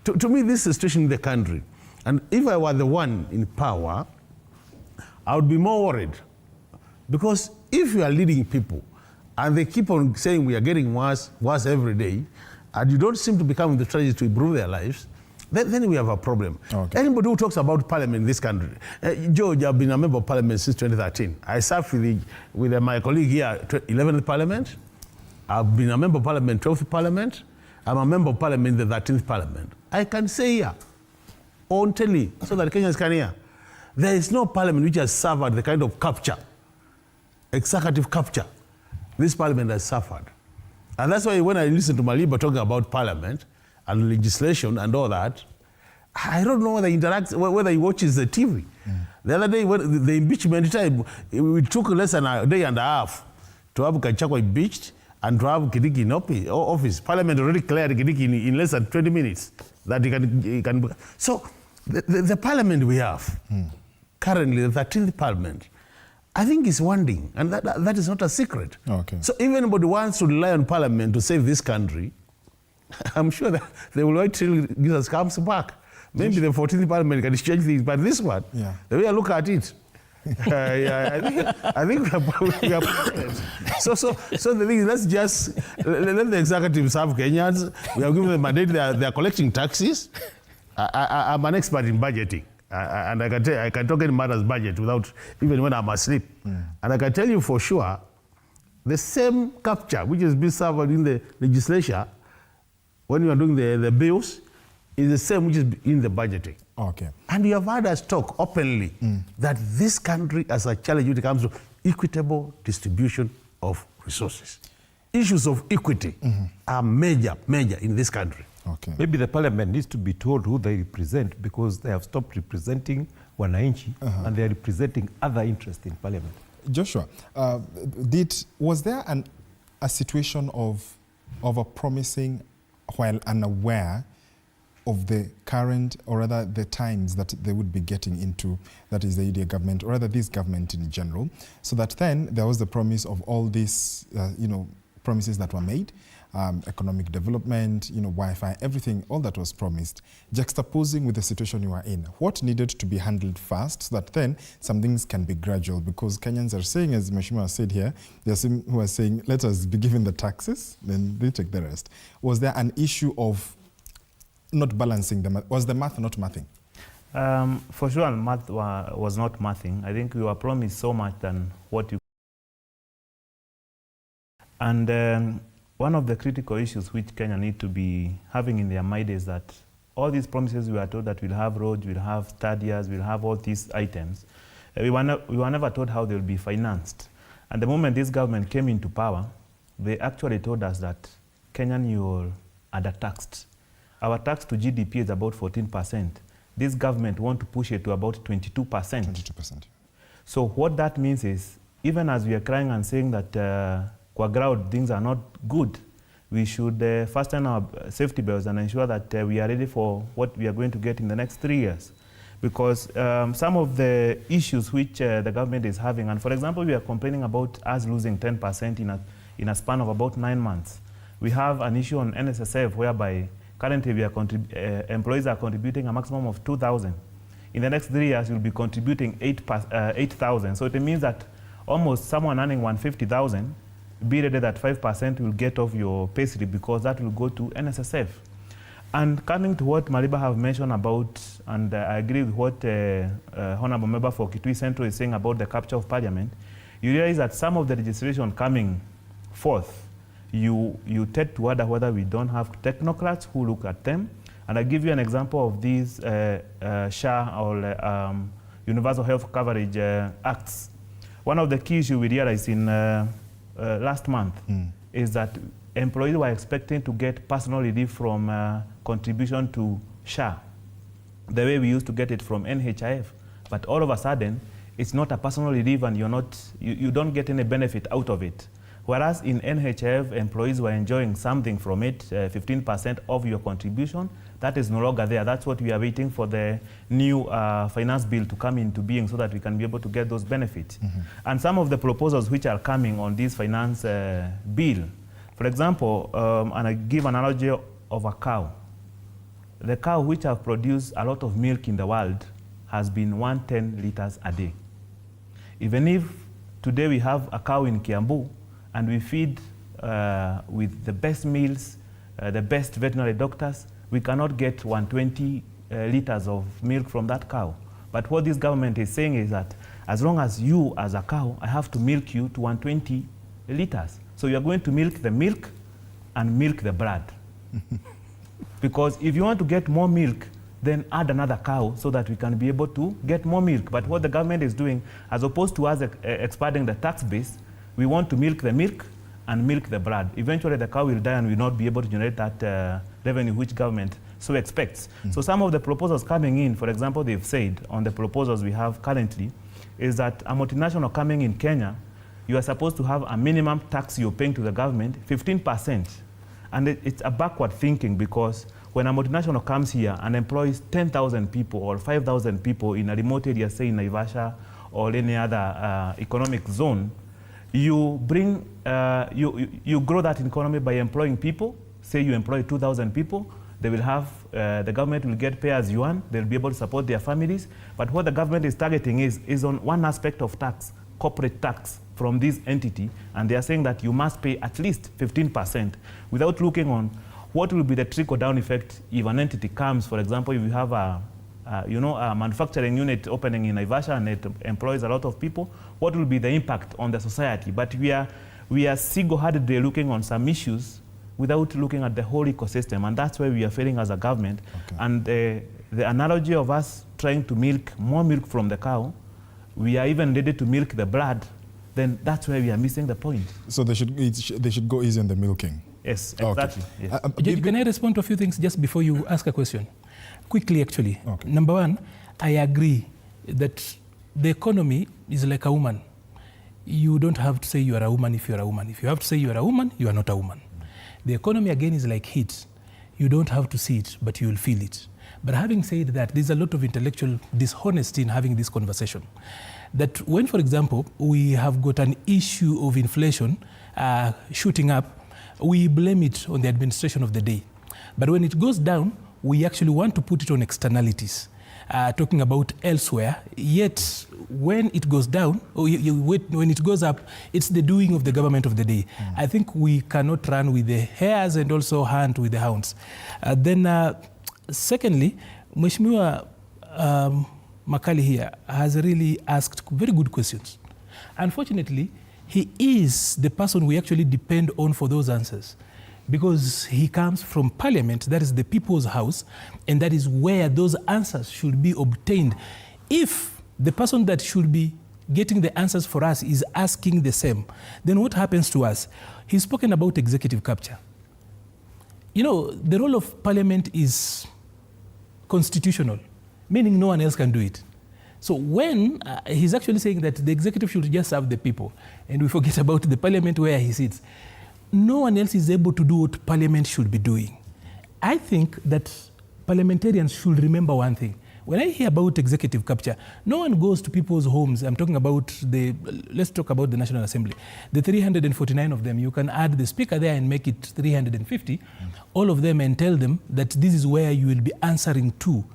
To me, this is the situation in the country. And if I were the one in power, I would be more worried. Because if you are leading people and they keep on saying we are getting worse every day, and you don't seem to be coming with the strategies to improve their lives, then we have a problem. Okay. Anybody who talks about parliament in this country, George, I've been a member of parliament since 2013. I served with my colleague here, 11th parliament. I've been a member of parliament, 12th parliament. I'm a member of parliament in the 13th parliament. I can say here, on telly, so that Kenyans can hear, there is no parliament which has suffered the kind of capture, executive capture, this parliament has suffered. And that's why when I listen to Maliba talking about parliament and legislation and all that, I don't know whether he watches the TV. The other day, when the impeachment time, it took less than a day and a half to have Kachako impeached and to have Kindiki in office. Parliament already cleared Kindiki in less than 20 minutes that he can. So the parliament we have, currently the 13th parliament, I think is wanting, and that is not a secret. Okay. So if anybody wants to rely on parliament to save this country, I'm sure that they will wait till Jesus comes back. Maybe the 14th parliament can change things, but this one, the way I look at it, I think we are prepared. So the thing is, let's just let the executive serve Kenyans. We have given them a mandate. They are collecting taxes. I'm an expert in budgeting. And I can talk any matters budget without, even when I'm asleep. And I can tell you for sure, the same capture which has been served in the legislature when you are doing the bills is the same which is in the budgeting. Okay. And you have heard us talk openly that this country has a challenge when it comes to equitable distribution of resources. Issues of equity are major in this country. Okay. Maybe the parliament needs to be told who they represent, because they have stopped representing wananchi and they are representing other interests in parliament. Joshua, was there a situation of a promising while unaware of the current, or rather the times that they would be getting into, that is the UDA government, or rather this government in general, so that then there was the promise of all these, promises that were made, economic development, Wi-Fi, everything, all that was promised, juxtaposing with the situation you are in. What needed to be handled fast so that then some things can be gradual? Because Kenyans are saying, as Mheshimiwa said here, there are some who are saying, let us be given the taxes, then they take the rest. Was there an issue of not balancing the math? Was the math not mathing? For sure, math was not mathing. I think we were promised so much than what you... And one of the critical issues which Kenya need to be having in their mind is that all these promises we are told that we'll have roads, we'll have stadiums, we'll have all these items, we were never told how they'll be financed. And the moment this government came into power, they actually told us that Kenyan, you're undertaxed. Our tax to GDP is about 14%. This government want to push it to about 22%. 22%. So what that means is, even as we are crying and saying that qua ground things are not good, we should fasten our safety belts and ensure that we are ready for what we are going to get in the next 3 years. Because some of the issues which the government is having, and for example, we are complaining about us losing 10% in a span of about 9 months. We have an issue on NSSF whereby currently we are employees are contributing a maximum of 2,000. In the next 3 years, we'll be contributing 8,000. So it means that almost someone earning 150,000, be ready that 5% will get off your pay slip, because that will go to NSSF. And coming to what Maliba have mentioned about, and I agree with what Honorable Member for Kitui Central is saying about the capture of parliament, you realize that some of the legislation coming forth, you tend to wonder whether we don't have technocrats who look at them. And I'll give you an example of these SHA or Universal Health Coverage Acts. One of the key issues we realized in last month is that employees were expecting to get personal relief from contribution to SHA, the way we used to get it from NHIF. But all of a sudden, it's not a personal relief and you don't get any benefit out of it. Whereas in NHF, employees were enjoying something from it, 15% of your contribution. That is no longer there. That's what we are waiting for the new finance bill to come into being so that we can be able to get those benefits. And some of the proposals which are coming on this finance bill, for example, and I give an analogy of a cow. The cow which have produced a lot of milk in the world has been 110 liters a day. Even if today we have a cow in Kiambu and we feed with the best meals, the best veterinary doctors, we cannot get 120 liters of milk from that cow. But what this government is saying is that as long as you, as a cow, I have to milk you to 120 liters. So you are going to milk the milk and milk the blood. Because if you want to get more milk, then add another cow so that we can be able to get more milk. But what the government is doing, as opposed to us expanding the tax base, we want to milk the milk and milk the blood. Eventually the cow will die and will not be able to generate that revenue which government so expects. So some of the proposals coming in, for example, they've said on the proposals we have currently, is that a multinational coming in Kenya, you are supposed to have a minimum tax you're paying to the government, 15%. And it's a backward thinking, because when a multinational comes here and employs 10,000 people or 5,000 people in a remote area, say in Naivasha or any other economic zone, you bring, you grow that economy by employing people. Say you employ 2,000 people, they will have, the government will get pay as you earn, they'll be able to support their families. But what the government is targeting is on one aspect of tax, corporate tax from this entity, and they are saying that you must pay at least 15% without looking on what will be the trickle-down effect if an entity comes. For example, if you have a manufacturing unit opening in Naivasha and it employs a lot of people, what will be the impact on the society? But we are single-handedly looking on some issues without looking at the whole ecosystem, and that's where we are failing as a government. And the analogy of us trying to milk more milk from the cow, we are even ready to milk the blood, then that's where we are missing the point. So they should go easy on the milking. Yes, exactly. Okay. Yes. Can I respond to a few things just before you ask a question? Quickly, actually. Okay. Number one, I agree that the economy is like a woman. You don't have to say you are a woman if you are a woman. If you have to say you are a woman, you are not a woman. The economy, again, is like heat. You don't have to see it, but you will feel it. But having said that, there's a lot of intellectual dishonesty in having this conversation. That when, for example, we have got an issue of inflation shooting up, we blame it on the administration of the day. But when it goes down, we actually want to put it on externalities, talking about elsewhere. Yet, when it goes down, or when it goes up, it's the doing of the government of the day. I think we cannot run with the hares and also hunt with the hounds. Secondly, Mheshimiwa Makali here has really asked very good questions. Unfortunately, he is the person we actually depend on for those answers, because he comes from Parliament, that is the people's house, and that is where those answers should be obtained. If the person that should be getting the answers for us is asking the same, then what happens to us? He's spoken about executive capture. You know, the role of Parliament is constitutional, meaning no one else can do it. So when he's actually saying that the executive should just serve the people, and we forget about the Parliament where he sits, no one else is able to do what Parliament should be doing. I think that parliamentarians should remember one thing. When I hear about executive capture, no one goes to people's homes. I'm talking about let's talk about the National Assembly. The 349 of them, you can add the speaker there and make it 350, all of them, and tell them that this is where you will be answering to.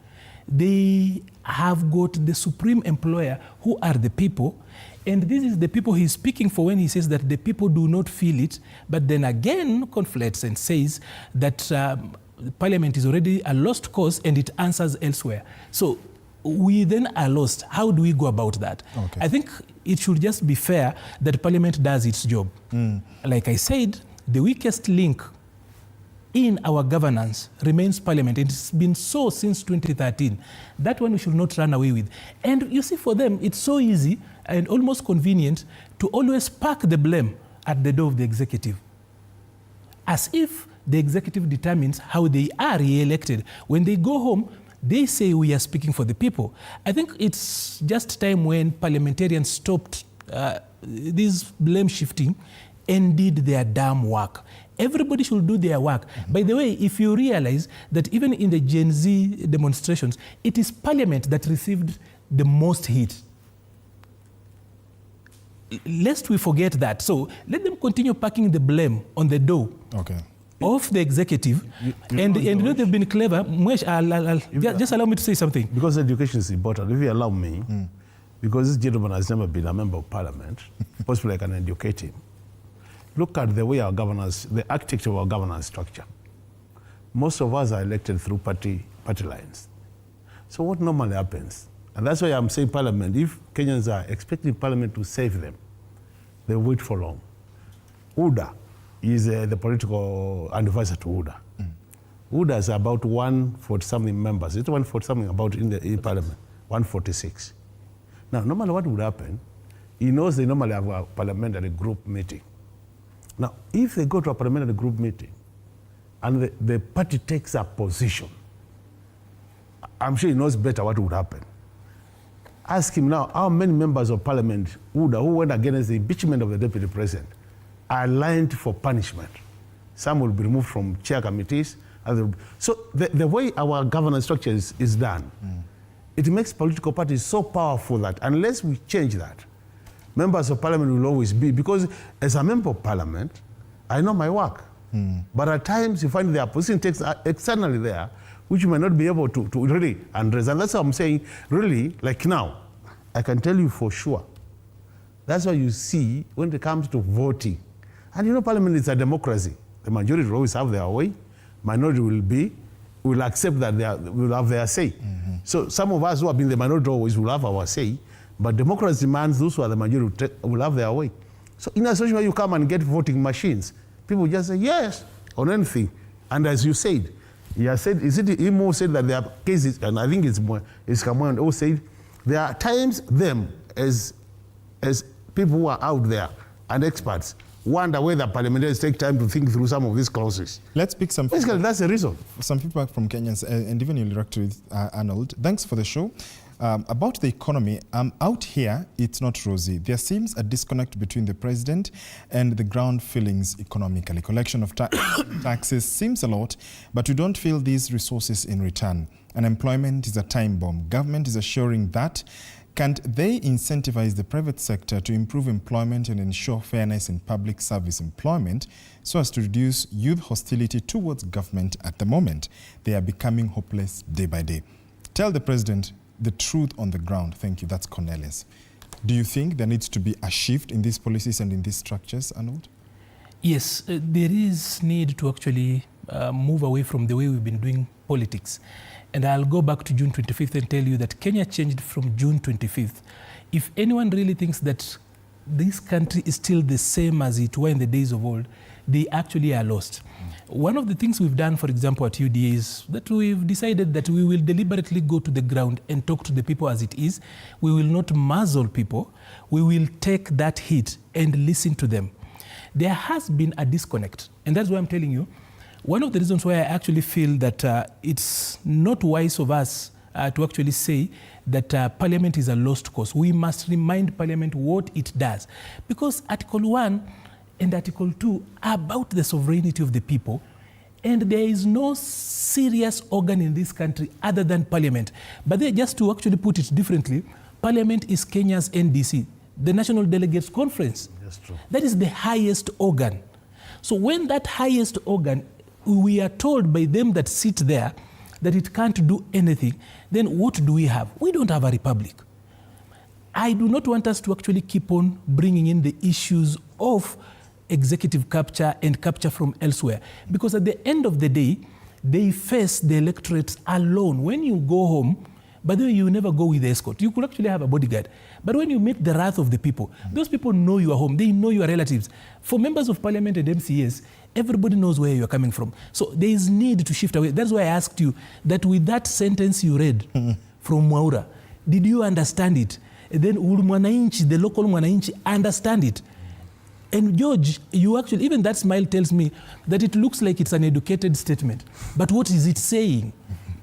They have got the supreme employer, who are the people, and this is the people he's speaking for when he says that the people do not feel it, but then again conflates and says that Parliament is already a lost cause and it answers elsewhere. So we then are lost. How do we go about that? Okay. I think it should just be fair that Parliament does its job. Like I said, the weakest link in our governance remains Parliament. It's been so since 2013. That one we should not run away with. And you see, for them, it's so easy and almost convenient to always park the blame at the door of the executive, as if the executive determines how they are re-elected. When they go home, they say we are speaking for the people. I think it's just time when parliamentarians stopped this blame shifting and did their damn work. Everybody should do their work. By the way, if you realize that even in the Gen Z demonstrations, it is Parliament that received the most heat. Lest we forget that. So let them continue packing the blame on the door of the executive. And they've been clever. Just allow me to say something. Because education is important. If you allow me, because this gentleman has never been a member of Parliament, possibly I can educate him. Look at the way our governance, the architecture of our governance structure. Most of us are elected through party lines. So what normally happens? And that's why I'm saying Parliament, if Kenyans are expecting Parliament to save them, they wait for long. UDA is the political advisor to UDA. UDA is about 140-something members. It's 140-something about in Parliament, 146. Now, normally what would happen, he knows they normally have a parliamentary group meeting. Now, if they go to a parliamentary group meeting and the party takes a position, I'm sure he knows better what would happen. Ask him now, how many members of Parliament who went against the impeachment of the Deputy President are aligned for punishment? Some will be removed from chair committees. So the way our governance structure is done, it makes political parties so powerful that unless we change that, members of Parliament will always be, because as a member of Parliament, I know my work. But at times you find their position takes externally there, which you may not be able to really address. And that's what I'm saying, really, like now, I can tell you for sure. That's why you see when it comes to voting. And you know, Parliament is a democracy. The majority will always have their way. Minority will accept that they will have their say. So some of us who have been the minority always will have our say. But democracy demands those who are the majority will have their way. So in a situation where you come and get voting machines, people just say yes on anything. And as you said, he has said, is it him who said that there are cases, and I think it's Kamwan who said, there are times them as people who are out there and experts wonder whether parliamentarians take time to think through some of these clauses. Let's pick some. Basically, that's the reason. Some feedback from Kenyans, and even you'll interact with Arnold. Thanks for the show. About the economy, out here, it's not rosy. There seems a disconnect between the president and the ground feelings economically. Collection of taxes seems a lot, but we don't feel these resources in return. Unemployment is a time bomb. Government is assuring that. Can't they incentivize the private sector to improve employment and ensure fairness in public service employment so as to reduce youth hostility towards government at the moment? They are becoming hopeless day by day. Tell the president the truth on the ground. Thank you. That's Cornelius. Do you think there needs to be a shift in these policies and in these structures, Arnold? Yes, there is need to actually move away from the way we've been doing politics. And I'll go back to June 25th and tell you that Kenya changed from June 25th. If anyone really thinks that this country is still the same as it were in the days of old, they actually are lost. One of the things we've done, for example, at UDA is that we've decided that we will deliberately go to the ground and talk to the people as it is. We will not muzzle people. We will take that hit and listen to them. There has been a disconnect, and that's why I'm telling you, one of the reasons why I actually feel that it's not wise of us to actually say that Parliament is a lost cause. We must remind Parliament what it does. Because Article 1 and Article 2 are about the sovereignty of the people, and there is no serious organ in this country other than Parliament. But just to actually put it differently, Parliament is Kenya's NDC, the National Delegates Conference. That's true. That is the highest organ. So when that highest organ, we are told by them that sit there that it can't do anything, then what do we have? We don't have a republic. I do not want us to actually keep on bringing in the issues of executive capture and capture from elsewhere, because at the end of the day, they face the electorates alone. When you go home, by the way, you never go with the escort. You could actually have a bodyguard. But when you meet the wrath of the people, those people know you are home. They know your relatives. For members of parliament and MCAs, everybody knows where you're coming from. So there is need to shift away. That's why I asked you that with that sentence you read from Mwaura, did you understand it? And then Mwananchi, the local Mwananchi, understand it. And George, you actually, even that smile tells me that it looks like it's an educated statement. But what is it saying?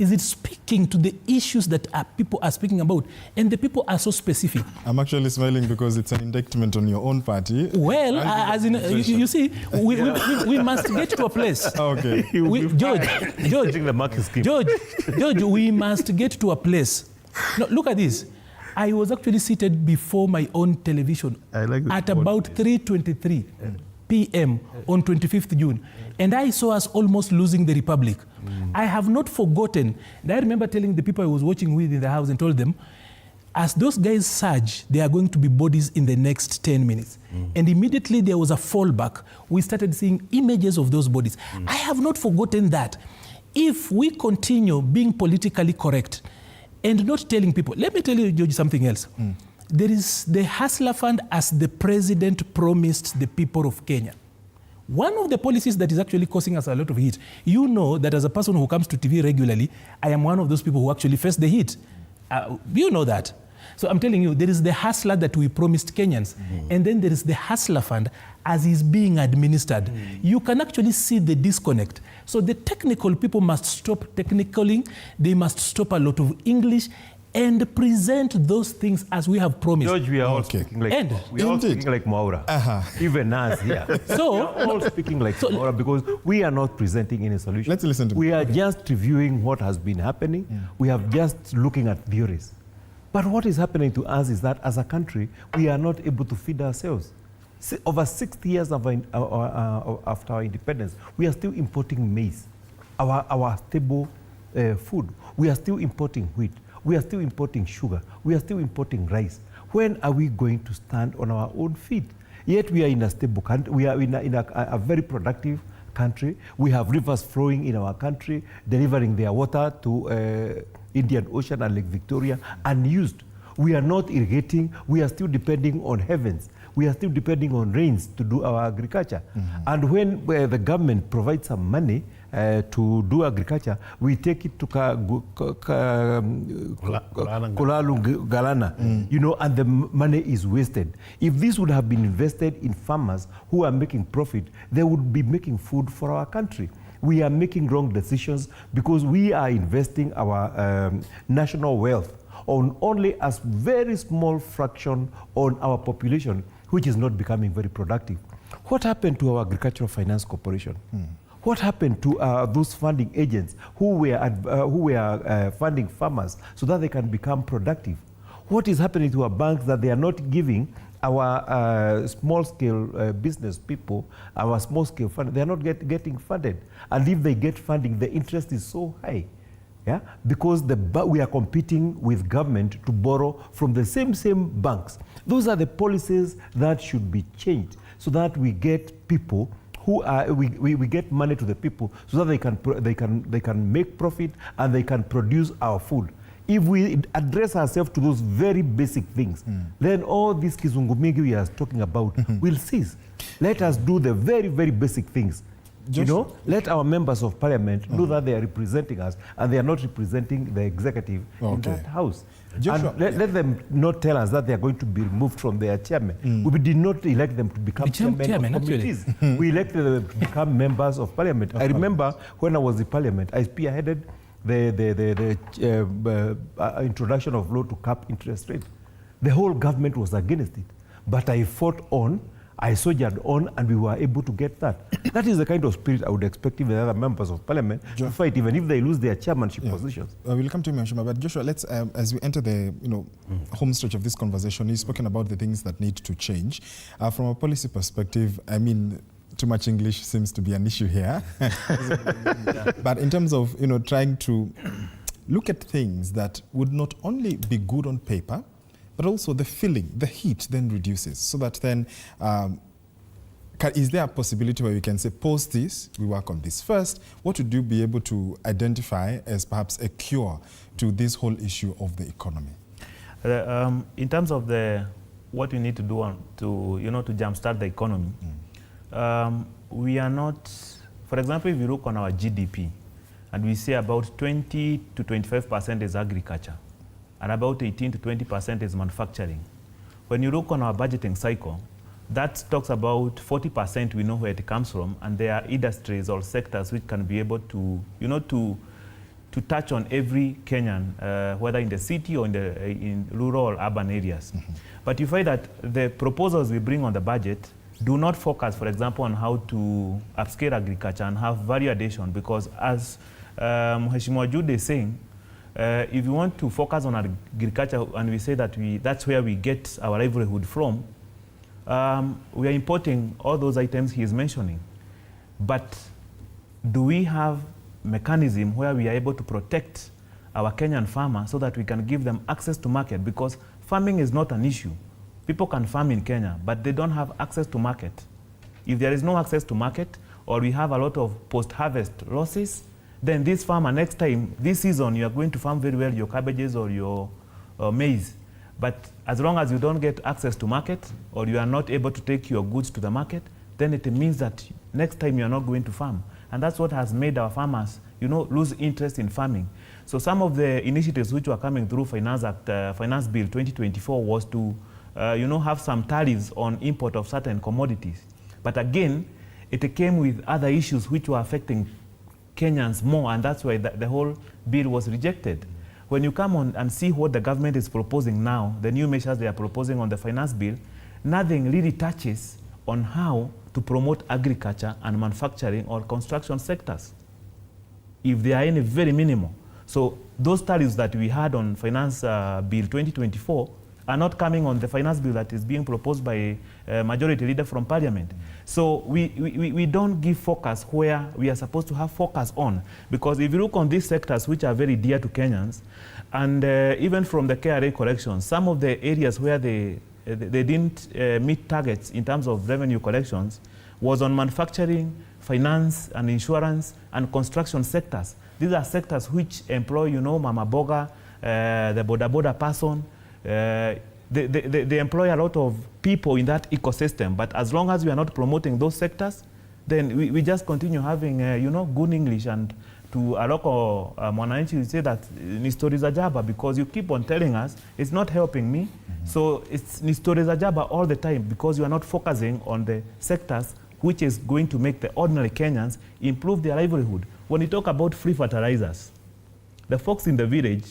Is it speaking to the issues that people are speaking about? And the people are so specific. I'm actually smiling because it's an indictment on your own party. Well, as in, you see, we must get to a place. Okay. George, we must get to a place. No, look at this. I was actually seated before my own television at about 3:23 p.m. on 25th June. And I saw us almost losing the Republic. I have not forgotten. And I remember telling the people I was watching with in the house and told them, as those guys surge, there are going to be bodies in the next 10 minutes. And immediately there was a fallback. We started seeing images of those bodies. I have not forgotten that. If we continue being politically correct and not telling people, let me tell you, George, something else. There is the Hustler Fund as the president promised the people of Kenya. One of the policies that is actually causing us a lot of heat, you know that as a person who comes to TV regularly, I am one of those people who actually face the heat. You know that. So I'm telling you, there is the hustler that we promised Kenyans, and then there is the Hustler Fund as is being administered. You can actually see the disconnect. So the technical people must stop technicaling, they must stop a lot of English, and present those things as we have promised. George, we are all speaking like Maura. Even us here. So we are all speaking like Maura because we are not presenting any solution. Let's listen to We are just reviewing what has been happening. We are just looking at theories. But what is happening to us is that as a country, we are not able to feed ourselves. Over 60 years after our independence, we are still importing maize, our stable food. We are still importing wheat. We are still importing sugar. We are still importing rice. When are we going to stand on our own feet? Yet we are in a stable country. We are in a very productive country. We have rivers flowing in our country, delivering their water to Indian Ocean and Lake Victoria unused. We are not irrigating. We are still depending on heavens. We are still depending on rains to do our agriculture. And when the government provides some money to do agriculture, we take it to Galana, and the money is wasted. If this would have been invested in farmers who are making profit, they would be making food for our country. We are making wrong decisions because we are investing our national wealth on only a very small fraction on our population, which is not becoming very productive. What happened to our Agricultural Finance Corporation? What happened to those funding agents who were funding farmers so that they can become productive? What is happening to our banks that they are not giving our small-scale business people, our small-scale funding? They are not getting funded. And if they get funding, the interest is so high. Yeah? Because we are competing with government to borrow from the same banks. Those are the policies that should be changed so that we get people who are, we get money to the people so that they can make profit and they can produce our food. If we address ourselves to those very basic things, then all this kizungumingi we are talking about will cease. Let us do the very, very basic things. Let our members of parliament know that they are representing us and they are not representing the executive in that house. And let them not tell us that they are going to be removed from their chairman. We did not elect them to become chairmen of committees. We elected them to become members of parliament. I remember when I was in parliament, I spearheaded the introduction of law to cap interest rate. The whole government was against it. But I fought on, I soldiered on, and we were able to get that. That is the kind of spirit I would expect even other members of parliament to fight, even if they lose their chairmanship positions. We'll come to you, Mheshimiwa, but Joshua, let's, as we enter the home stretch of this conversation, you've spoken about the things that need to change. From a policy perspective, I mean, too much English seems to be an issue here. But in terms of trying to look at things that would not only be good on paper, but also the feeling, the heat then reduces, so that then, is there a possibility where we can say, post this, we work on this first? What would you be able to identify as perhaps a cure to this whole issue of the economy? In terms of what we need to do to jumpstart the economy, we are not, for example, if you look on our GDP, and we say about 20 to 25% is agriculture, and about 18 to 20% is manufacturing. When you look on our budgeting cycle, that talks about 40% we know where it comes from, and there are industries or sectors which can be able to, to touch on every Kenyan, whether in the city or in rural or urban areas. But you find that the proposals we bring on the budget do not focus, for example, on how to upscale agriculture and have value addition, because as Mheshimiwa Jude is saying, if you want to focus on agriculture and we say that that's where we get our livelihood from, we are importing all those items he is mentioning. But do we have mechanism where we are able to protect our Kenyan farmer so that we can give them access to market? Because farming is not an issue. People can farm in Kenya, but they don't have access to market. If there is no access to market, or we have a lot of post-harvest losses, then this farmer next time, this season, you are going to farm very well your cabbages or your maize. But as long as you don't get access to market, or you are not able to take your goods to the market, then it means that next time you are not going to farm. And that's what has made our farmers, lose interest in farming. So some of the initiatives which were coming through Finance Bill 2024 was to, have some tariffs on import of certain commodities. But again, it came with other issues which were affecting Kenyans more, and that's why the whole bill was rejected. When you come on and see what the government is proposing now, the new measures they are proposing on the finance bill, nothing really touches on how to promote agriculture and manufacturing or construction sectors, if they are any very minimal. So those tariffs that we had on Finance Bill 2024 are not coming on the finance bill that is being proposed by a majority leader from Parliament. So we don't give focus where we are supposed to have focus on, because if you look on these sectors which are very dear to Kenyans, and even from the KRA collections, some of the areas where they didn't meet targets in terms of revenue collections was on manufacturing, finance and insurance and construction sectors. These are sectors which employ, Mama Boga, the boda person. They employ a lot of people in that ecosystem. But as long as we are not promoting those sectors, then we just continue having, good English. And to a local mwananchi, we say that ni story za jaba, because you keep on telling us it's not helping me. So it's ni story za jaba all the time, because you are not focusing on the sectors which is going to make the ordinary Kenyans improve their livelihood. When you talk about free fertilizers, the folks in the village,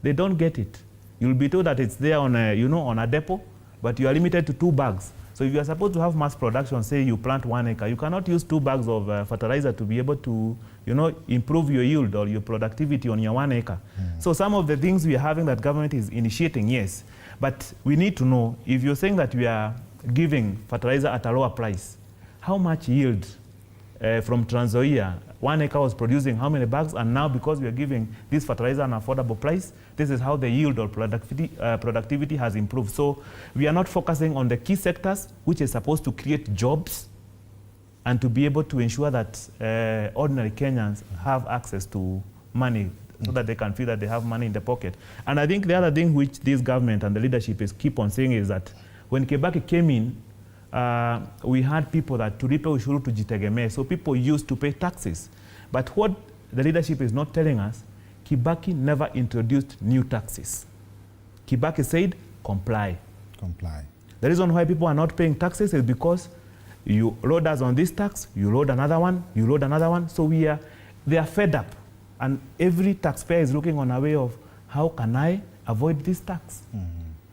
they don't get it. You'll be told that it's there on a, on a depot, but you are limited to 2 bags. So if you are supposed to have mass production, say you plant 1 acre, you cannot use 2 bags of fertilizer to be able to, improve your yield or your productivity on your 1 acre. So some of the things we are having that government is initiating, yes, but we need to know, if you're saying that we are giving fertilizer at a lower price, how much yield from Trans Nzoia 1 acre was producing how many bags, and now because we are giving this fertilizer an affordable price, this is how the yield or productivity has improved. So we are not focusing on the key sectors which is supposed to create jobs and to be able to ensure that ordinary Kenyans have access to money so that they can feel that they have money in the pocket. And I think the other thing which this government and the leadership is keep on saying is that when Kibaki came in, we had people that tulipe ushuru tujitegemee, so people used to pay taxes. But what the leadership is not telling us, Kibaki never introduced new taxes. Kibaki said, comply. Comply. The reason why people are not paying taxes is because you load us on this tax, you load another one, you load another one. So they are fed up. And every taxpayer is looking on a way of, how can I avoid this tax?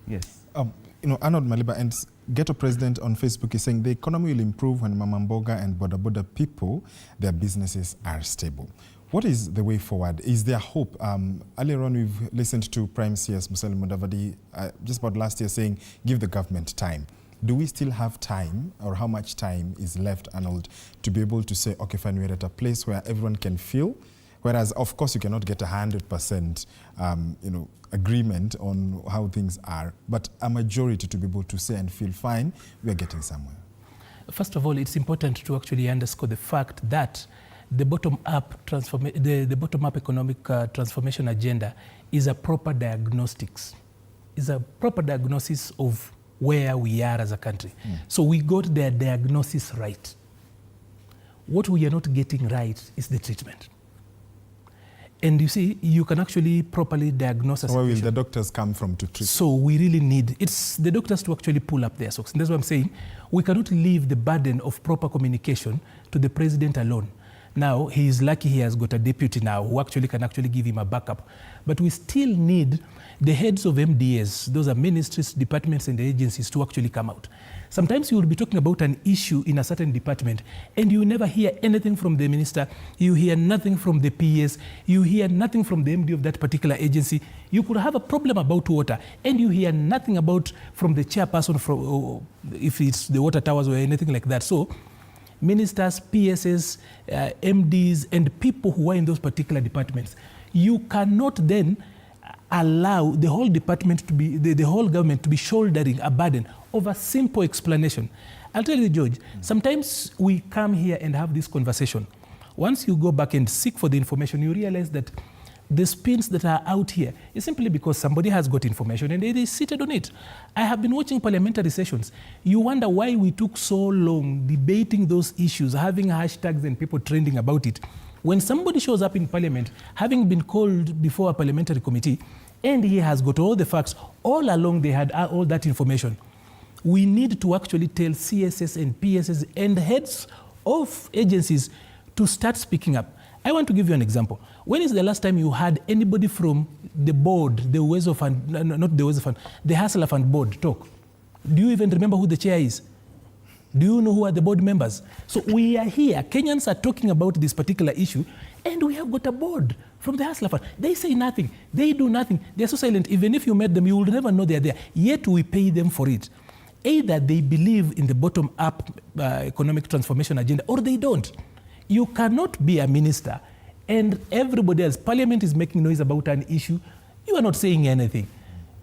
Yes. Arnold Maliba and Ghetto President on Facebook is saying the economy will improve when Mama Mboga and Boda Boda people, their businesses are stable. What is the way forward? Is there hope? Earlier on, we've listened to Prime CS Musalia Mudavadi just about last year saying, give the government time. Do we still have time, or how much time is left, Arnold, to be able to say, okay, fine, we're at a place where everyone can feel? Whereas, of course, you cannot get 100%, agreement on how things are, but a majority to be able to say and feel fine, we are getting somewhere. First of all, it's important to actually underscore the fact that the bottom-up economic transformation agenda is a proper diagnostics, is a proper diagnosis of where we are as a country. So we got their diagnosis right. What we are not getting right is the treatment. And you see, you can actually properly diagnose a situation. Where will the doctors come from to treat? So we really need, it's the doctors to actually pull up their socks. And that's what I'm saying. We cannot leave the burden of proper communication to the president alone. Now, he is lucky he has got a deputy now who actually can give him a backup. But we still need the heads of MDAs, those are ministries, departments, and agencies, to actually come out. Sometimes you will be talking about an issue in a certain department and you never hear anything from the minister, you hear nothing from the PS, you hear nothing from the MD of that particular agency. You could have a problem about water and you hear nothing from the chairperson, if it's the water towers or anything like that. So ministers, PSs, MDs, and people who are in those particular departments, you cannot then allow the whole department to be, the whole government to be shouldering a burden of a simple explanation. I'll tell you, George, sometimes we come here and have this conversation. Once you go back and seek for the information, you realize that the spins that are out here is simply because somebody has got information and they seated on it. I have been watching parliamentary sessions. You wonder why we took so long debating those issues, having hashtags and people trending about it. When somebody shows up in parliament, having been called before a parliamentary committee, and he has got all the facts, all along they had all that information, we need to actually tell CSS and PSS and heads of agencies to start speaking up. I want to give you an example. When is the last time you had anybody from the board, the Uwezo Fund, not the Uwezo Fund, the Hustler Fund board talk? Do you even remember who the chair is? Do you know who are the board members? So we are here, Kenyans are talking about this particular issue, and we have got a board from the Hustler Fund. They say nothing, they do nothing, they're so silent. Even if you met them, you will never know they're there, yet we pay them for it. Either they believe in the bottom-up economic transformation agenda, or they don't. You cannot be a minister and everybody else, parliament is making noise about an issue, you are not saying anything.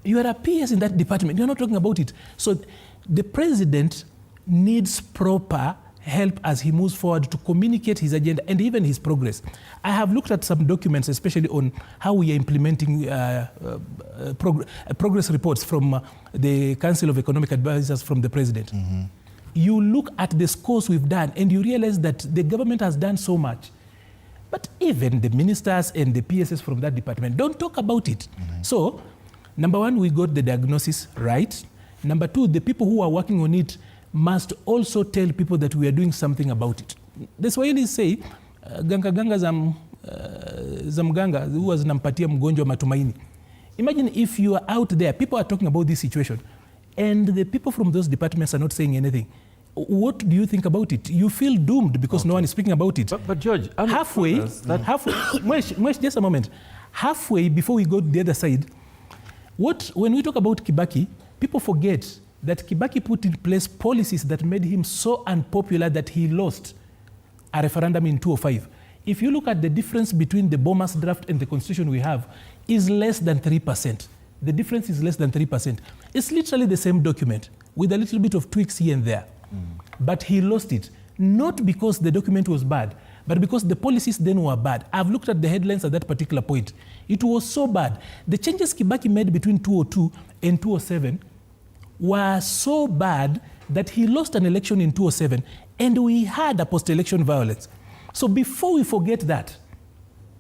You are a PS in that department, you're not talking about it. So the president needs proper help as he moves forward to communicate his agenda and even his progress. I have looked at some documents, especially on how we are implementing progress reports from the Council of Economic Advisors from the president. Mm-hmm. You look at the scores we've done and you realize that the government has done so much. But even the ministers and the PSS from that department don't talk about it. Mm-hmm. So, number one, we got the diagnosis right. Number two, the people who are working on it must also tell people that we are doing something about it. The Swahili say, ganga za mganga huwa zinampatia mgonjwa matumaini. Imagine if you are out there, people are talking about this situation, and the people from those departments are not saying anything. What do you think about it? You feel doomed because no one is speaking about it. But George, halfway, Mwesh, just a moment. Halfway before we go to the other side, when we talk about Kibaki, people forget that Kibaki put in place policies that made him so unpopular that he lost a referendum in 2005. If you look at the difference between the Bomas draft and the constitution we have, is less than 3%. The difference is less than 3%. It's literally the same document with a little bit of tweaks here and there. But he lost it, not because the document was bad, but because the policies then were bad. I've looked at the headlines at that particular point. It was so bad. The changes Kibaki made between 2002 and 2007 were so bad that he lost an election in 2007 and we had a post-election violence. So before we forget that,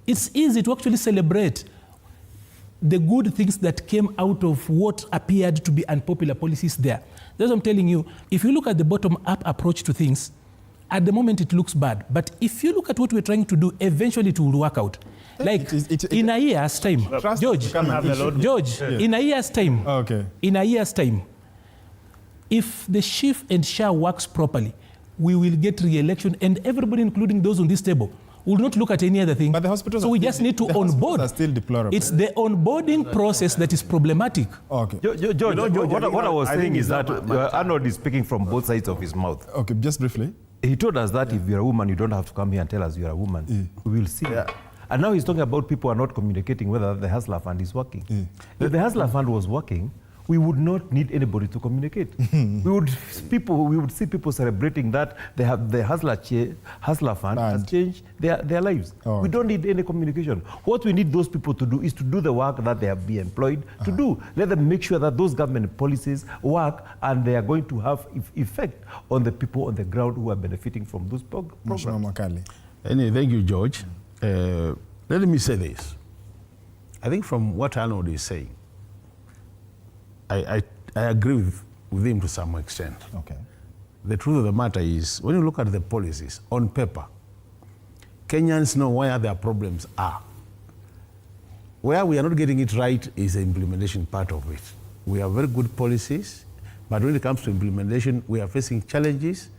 it's easy to actually celebrate the good things that came out of what appeared to be unpopular policies there. That's what I'm telling you. If you look at the bottom-up approach to things, at the moment it looks bad. But if you look at what we're trying to do, eventually it will work out. Like in a year's time, George, in a year's time, in a year's time, if the chief and SHA works properly, we will get re-election, and everybody, including those on this table, will not look at any other thing. But the hospitals, so we just need to onboard. Are still deplorable. It's the onboarding process that is problematic. Okay. George, what I was saying is that Arnold is speaking from both sides of his mouth. Okay, just briefly. He told us that if you're a woman, you don't have to come here and tell us you're a woman. We will see. Yeah. And now he's talking about people are not communicating whether the Hustler Fund is working. If the Hustler Fund was working, we would not need anybody to communicate. we would see people celebrating that they have the Hustler Fund has changed their lives. We don't need any communication. What we need those people to do is to do the work that they have been employed to do. Let them make sure that those government policies work and they are going to have effect on the people on the ground who are benefiting from those programs. Anyway, thank you, George. Let me say this. I think from what Arnold is saying, I agree with him to some extent. Okay. The truth of the matter is, when you look at the policies on paper, Kenyans know where their problems are. Where we are not getting it right is the implementation part of it. We have very good policies, but when it comes to implementation, we are facing challenges,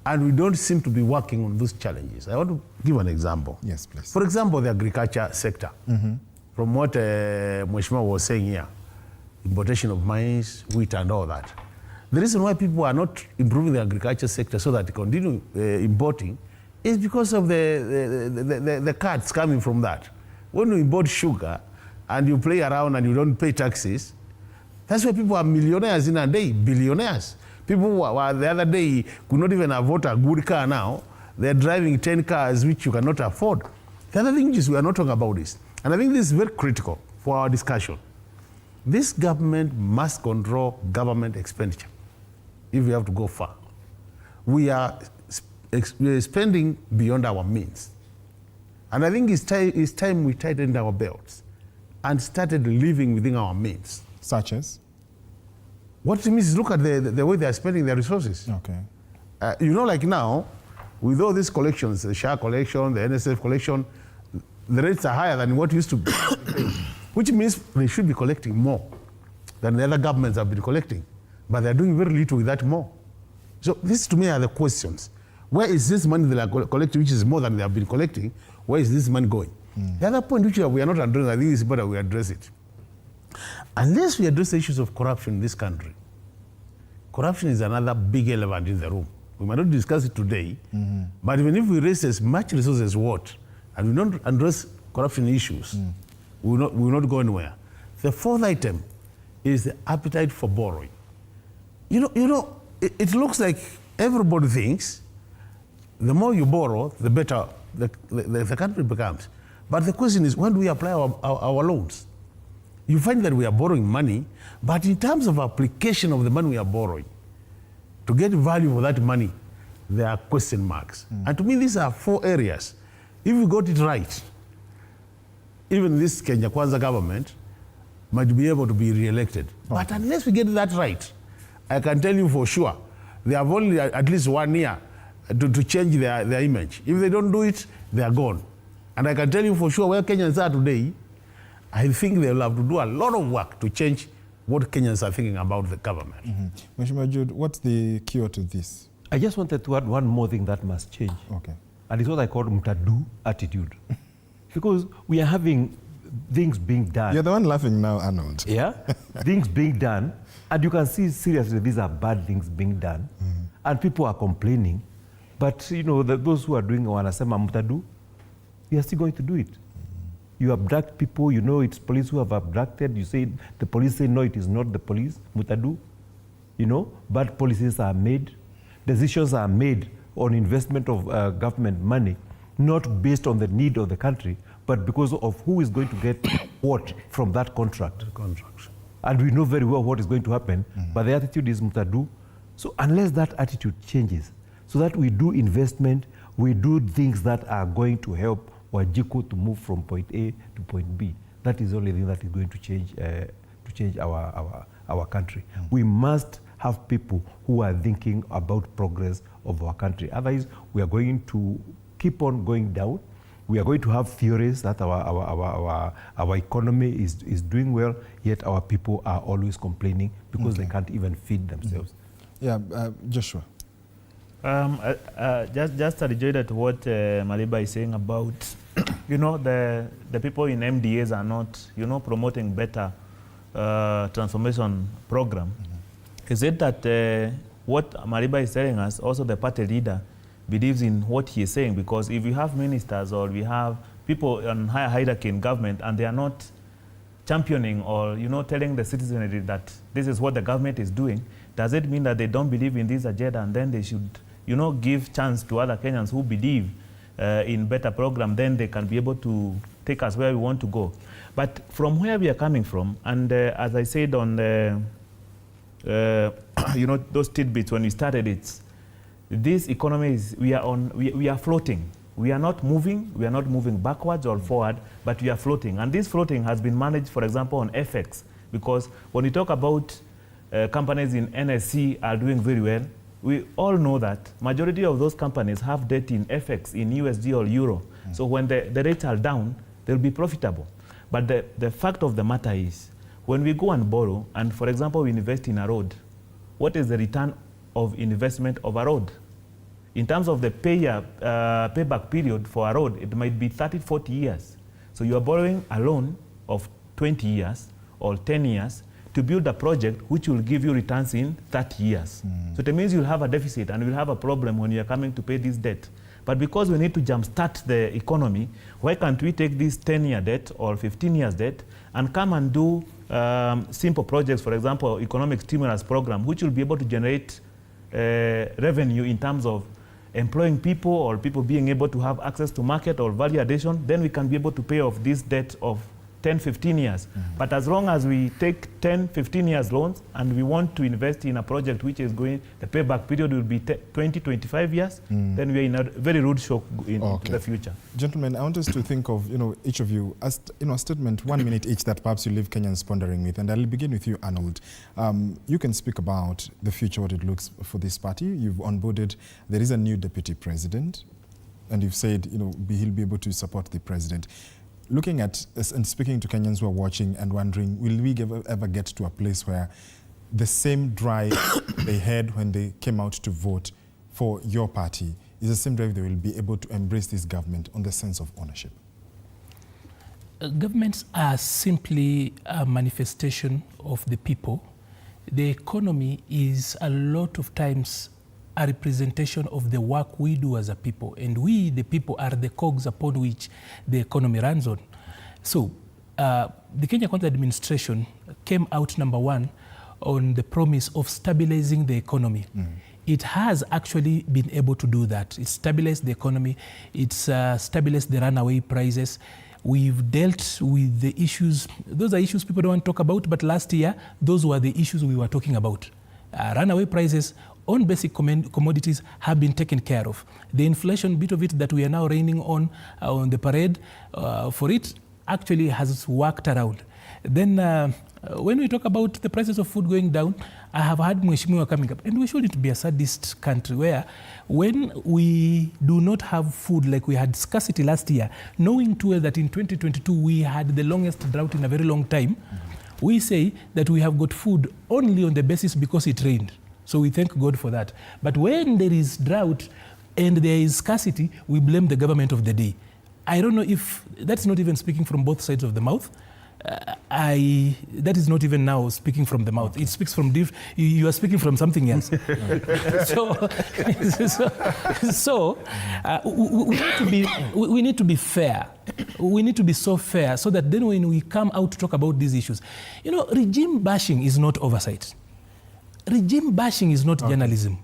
and we don't seem to be working on those challenges. I want to give an example. Yes, please. For example, the agriculture sector. From what Mheshimiwa was saying here, importation of maize, wheat, and all that. The reason why people are not improving the agriculture sector so that they continue importing is because of the cuts coming from that. When you import sugar and you play around and you don't pay taxes, that's why people are millionaires in a day, billionaires. People who were the other day could not even afford a good car now. They're driving 10 cars which you cannot afford. The other thing is we are not talking about this. And I think this is very critical for our discussion. This government must control government expenditure if we have to go far. We are spending beyond our means. And I think it's time we tightened our belts and started living within our means. Such as? What it means is look at the way they are spending their resources. Okay. You know, like now, with all these collections, the SHA collection, the NSF collection, the rates are higher than what used to be. Which means they should be collecting more than the other governments have been collecting. But they're doing very little with that more. So these to me are the questions. Where is this money they are collecting, which is more than they have been collecting? Where is this money going? The other point which we are not addressing, I think it's better we address it. Unless we address the issues of corruption in this country, corruption is another big elephant in the room. We might not discuss it today, but even if we raise as much resources as what, and we don't address corruption issues, we will not go anywhere. The fourth item is the appetite for borrowing. You know, it looks like everybody thinks the more you borrow, the better the country becomes. But the question is, when do we apply our loans? You find that we are borrowing money, but in terms of application of the money we are borrowing, to get value for that money, there are question marks. And to me, these are 4 areas. If we got it right, even this Kenya Kwanza government might be able to be re-elected. But unless we get that right, I can tell you for sure, they have only at least 1 year to change their image. If they don't do it, they are gone. And I can tell you for sure where Kenyans are today, I think they will have to do a lot of work to change what Kenyans are thinking about the government. Mheshimiwa Jude, what's the cure to this? I just wanted to add one more thing that must change. Okay. And it's what I call mtadu attitude. Because we are having things being done. You're the one laughing now, Arnold. Yeah? Things being done. And you can see seriously these are bad things being done. And people are complaining. But you know, those who are doing wanasema mtadu, we are still going to do it. You abduct people, you know it's police who have abducted. You say, the police say, no, it is not the police, mutadu. You know, bad policies are made. Decisions are made on investment of government money, not based on the need of the country, but because of who is going to get what from that contract. And we know very well what is going to happen, but the attitude is mutadu. So unless that attitude changes, so that we do investment, we do things that are going to help Wajiko to move from point A to point B. That is the only thing that is going to change our country. We must have people who are thinking about progress of our country. Otherwise, we are going to keep on going down. We are going to have theories that our economy is doing well, yet our people are always complaining because they can't even feed themselves. Yeah, Joshua. Just rejoice at what Maliba is saying about, you know, the people in MDAs are not, you know, promoting better transformation program. Is it that what Maliba is telling us, also the party leader believes in what he is saying? Because if you have ministers or we have people on higher hierarchy in government and they are not championing or, you know, telling the citizenry that this is what the government is doing, does it mean that they don't believe in this agenda and then they should, you know, give chance to other Kenyans who believe in better program, then they can be able to take us where we want to go. But from where we are coming from, and as I said on the, you know, those tidbits when we started it, this economy is, we are floating. We are not moving backwards or forward, but we are floating. And this floating has been managed, for example, on FX, because when we talk about companies in NSC are doing very well, we all know that majority of those companies have debt in FX, in USD or Euro. So when the rates are down, they'll be profitable. But the fact of the matter is, when we go and borrow, and for example, we invest in a road, what is the return of investment of a road? In terms of the payback period for a road, it might be 30, 40 years. So you are borrowing a loan of 20 years or 10 years to build a project which will give you returns in 30 years. So it means you'll have a deficit and you'll have a problem when you're coming to pay this debt. But because we need to jumpstart the economy, why can't we take this 10-year debt or 15 years debt and come and do simple projects, for example, economic stimulus program, which will be able to generate revenue in terms of employing people or people being able to have access to market or value addition, then we can be able to pay off this debt of 10, 15 years. But as long as we take 10, 15 years loans and we want to invest in a project which is going, the payback period will be 20, 25 years, then we are in a very rude shock into the future. Gentlemen, I want us to think of, each of you, as a statement, 1 minute each that perhaps you leave Kenyans pondering with. And I'll begin with you, Arnold. You can speak about the future, what it looks for this party. You've onboarded, there is a new deputy president, and you've said, he'll be able to support the president. Looking at and speaking to Kenyans who are watching and wondering, will we ever get to a place where the same drive they had when they came out to vote for your party is the same drive they will be able to embrace this government on the sense of ownership? Governments are simply a manifestation of the people. The economy is a lot of times a representation of the work we do as a people, and we, the people, are the cogs upon which the economy runs on. So the Kenya County administration came out, number one, on the promise of stabilizing the economy. It has actually been able to do that. It's stabilized the economy, it's stabilized the runaway prices. We've dealt with the issues, those are issues people don't want to talk about, but last year, those were the issues we were talking about. Runaway prices on basic commodities have been taken care of. The inflation bit of it that we are now raining on the parade, for it actually has worked around. Then when we talk about the prices of food going down, I have had Mheshimiwa coming up, and we shouldn't be a sadist country where when we do not have food like we had scarcity last year, knowing too well that in 2022 we had the longest drought in a very long time, we say that we have got food only on the basis because it rained. So we thank God for that. But when there is drought and there is scarcity, we blame the government of the day. I don't know if that's not even speaking from both sides of the mouth. That is not even now speaking from the mouth. It speaks from you are speaking from something else. We need to be fair. We need to be so fair so that then when we come out to talk about these issues, regime bashing is not oversight. Regime bashing is not journalism.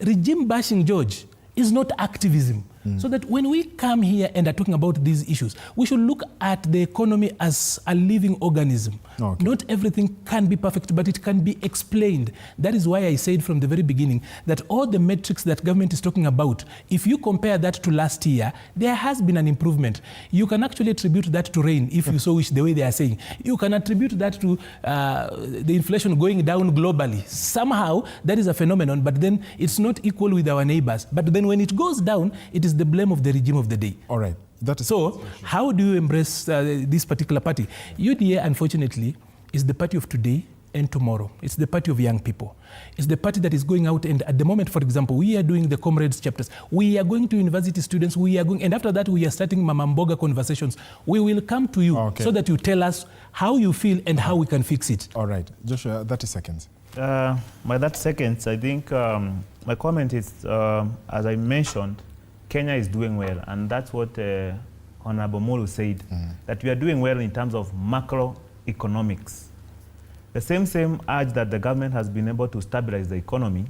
Regime bashing, George, is not activism. So that when we come here and are talking about these issues, we should look at the economy as a living organism. Not everything can be perfect, but it can be explained. That is why I said from the very beginning that all the metrics that government is talking about, if you compare that to last year, there has been an improvement. You can actually attribute that to rain, if you so wish, the way they are saying. You can attribute that to the inflation going down globally. Somehow, that is a phenomenon, but then it's not equal with our neighbors. But then when it goes down, it is the blame of the regime of the day. All right. So how do you embrace this particular party? UDA, unfortunately, is the party of today and tomorrow. It's the party of young people. It's the party that is going out, and at the moment, for example, we are doing the comrades chapters. We are going to university students. And after that, we are starting Mama Mboga conversations. We will come to you so that you tell us how you feel and how we can fix it. All right. Joshua, 30 seconds. My 30 seconds, I think my comment is, as I mentioned, Kenya is doing well, and that's what Honorable Mulu said, that we are doing well in terms of macroeconomics. The same urge that the government has been able to stabilize the economy,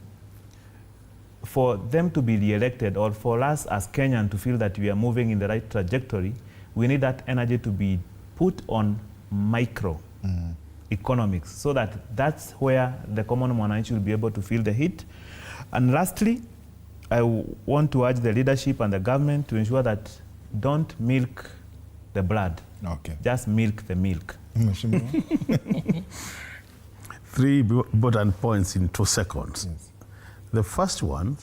for them to be re-elected, or for us as Kenyan to feel that we are moving in the right trajectory, we need that energy to be put on microeconomics, so that's where the common mwananchi will be able to feel the heat. And lastly, I want to urge the leadership and the government to ensure that don't milk the blood. Just milk the milk. 3 important points in 2 seconds. The first one,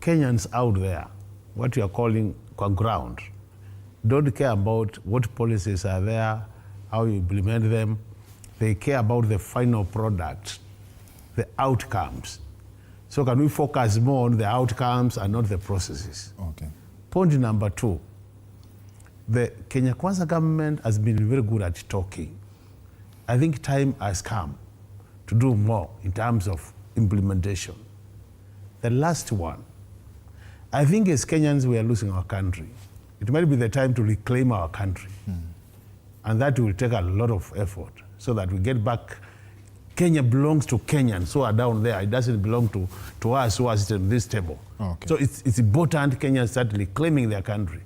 Kenyans out there, what you are calling ground, don't care about what policies are there, how you implement them. They care about the final product, the outcomes. So can we focus more on the outcomes and not the processes? Okay. Point number 2, the Kenya Kwanza government has been very good at talking. I think time has come to do more in terms of implementation. The last one, I think as Kenyans we are losing our country. It might be the time to reclaim our country. And that will take a lot of effort so that we get back. Kenya belongs to Kenyans who are down there. It doesn't belong to us who are sitting at this table. Okay. So it's important Kenyans start reclaiming their country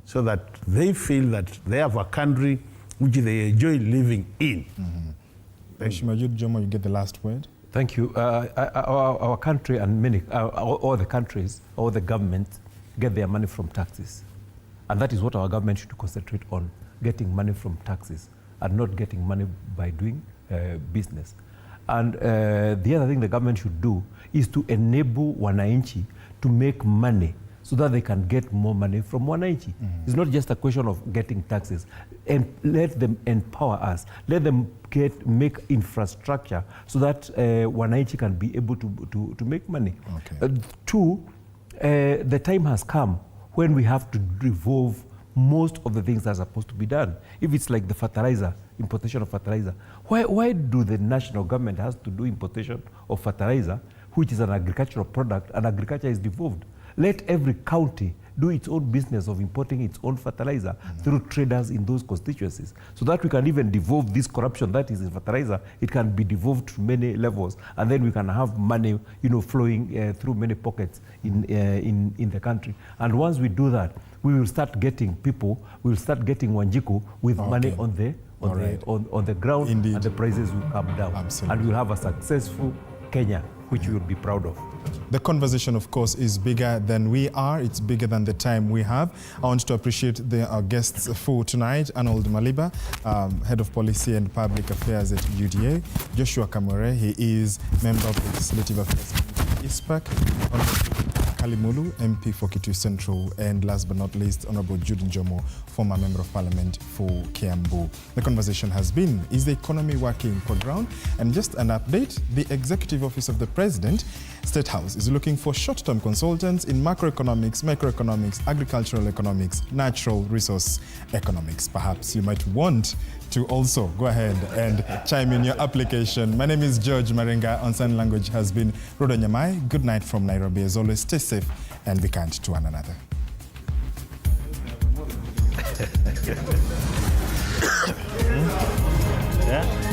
so that they feel that they have a country which they enjoy living in. Mheshimiwa Jomo, you get the last word. Thank you. Our country and many, all the countries, all the governments get their money from taxes. And that is what our government should concentrate on, getting money from taxes and not getting money by doing business. And the other thing the government should do is to enable wananchi to make money so that they can get more money from wananchi. It's not just a question of getting taxes. And let them empower us. Let them make infrastructure so that wananchi can be able to make money. Okay. 2, the time has come when we have to revolve most of the things that are supposed to be done. If it's like the fertilizer, importation of fertilizer, why do the national government has to do importation of fertilizer, which is an agricultural product, and agriculture is devolved? Let every county do its own business of importing its own fertilizer through traders in those constituencies, so that we can even devolve this corruption that is in fertilizer. It can be devolved to many levels, and then we can have money, flowing through many pockets in the country. And once we do that, we will start getting people. We will start getting Wanjiku with money on the ground. Indeed. And the prices will come down. Absolutely. And we'll have a successful Kenya, which we will be proud of. The conversation, of course, is bigger than we are. It's bigger than the time we have. I want to appreciate our guests for tonight. Arnold Maliba, Head of Policy and Public Affairs at UDA. Joshua Kamwere, he is Member of the Legislative Affairs Committee, ISPAC. Kalimulu, MP for Kitui Central, and last but not least, Honorable Jude Njomo, former Member of Parliament for Kiambu. The conversation has been, is the economy working for ground? And just an update, the Executive Office of the President, State House, is looking for short-term consultants in macroeconomics, microeconomics, agricultural economics, natural resource economics. Perhaps you might want to also go ahead and chime in your application. My name is George Maringa. On Sign Language has been Rodo Nyamai. Good night from Nairobi. As always, stay safe and be kind to one another. Yeah.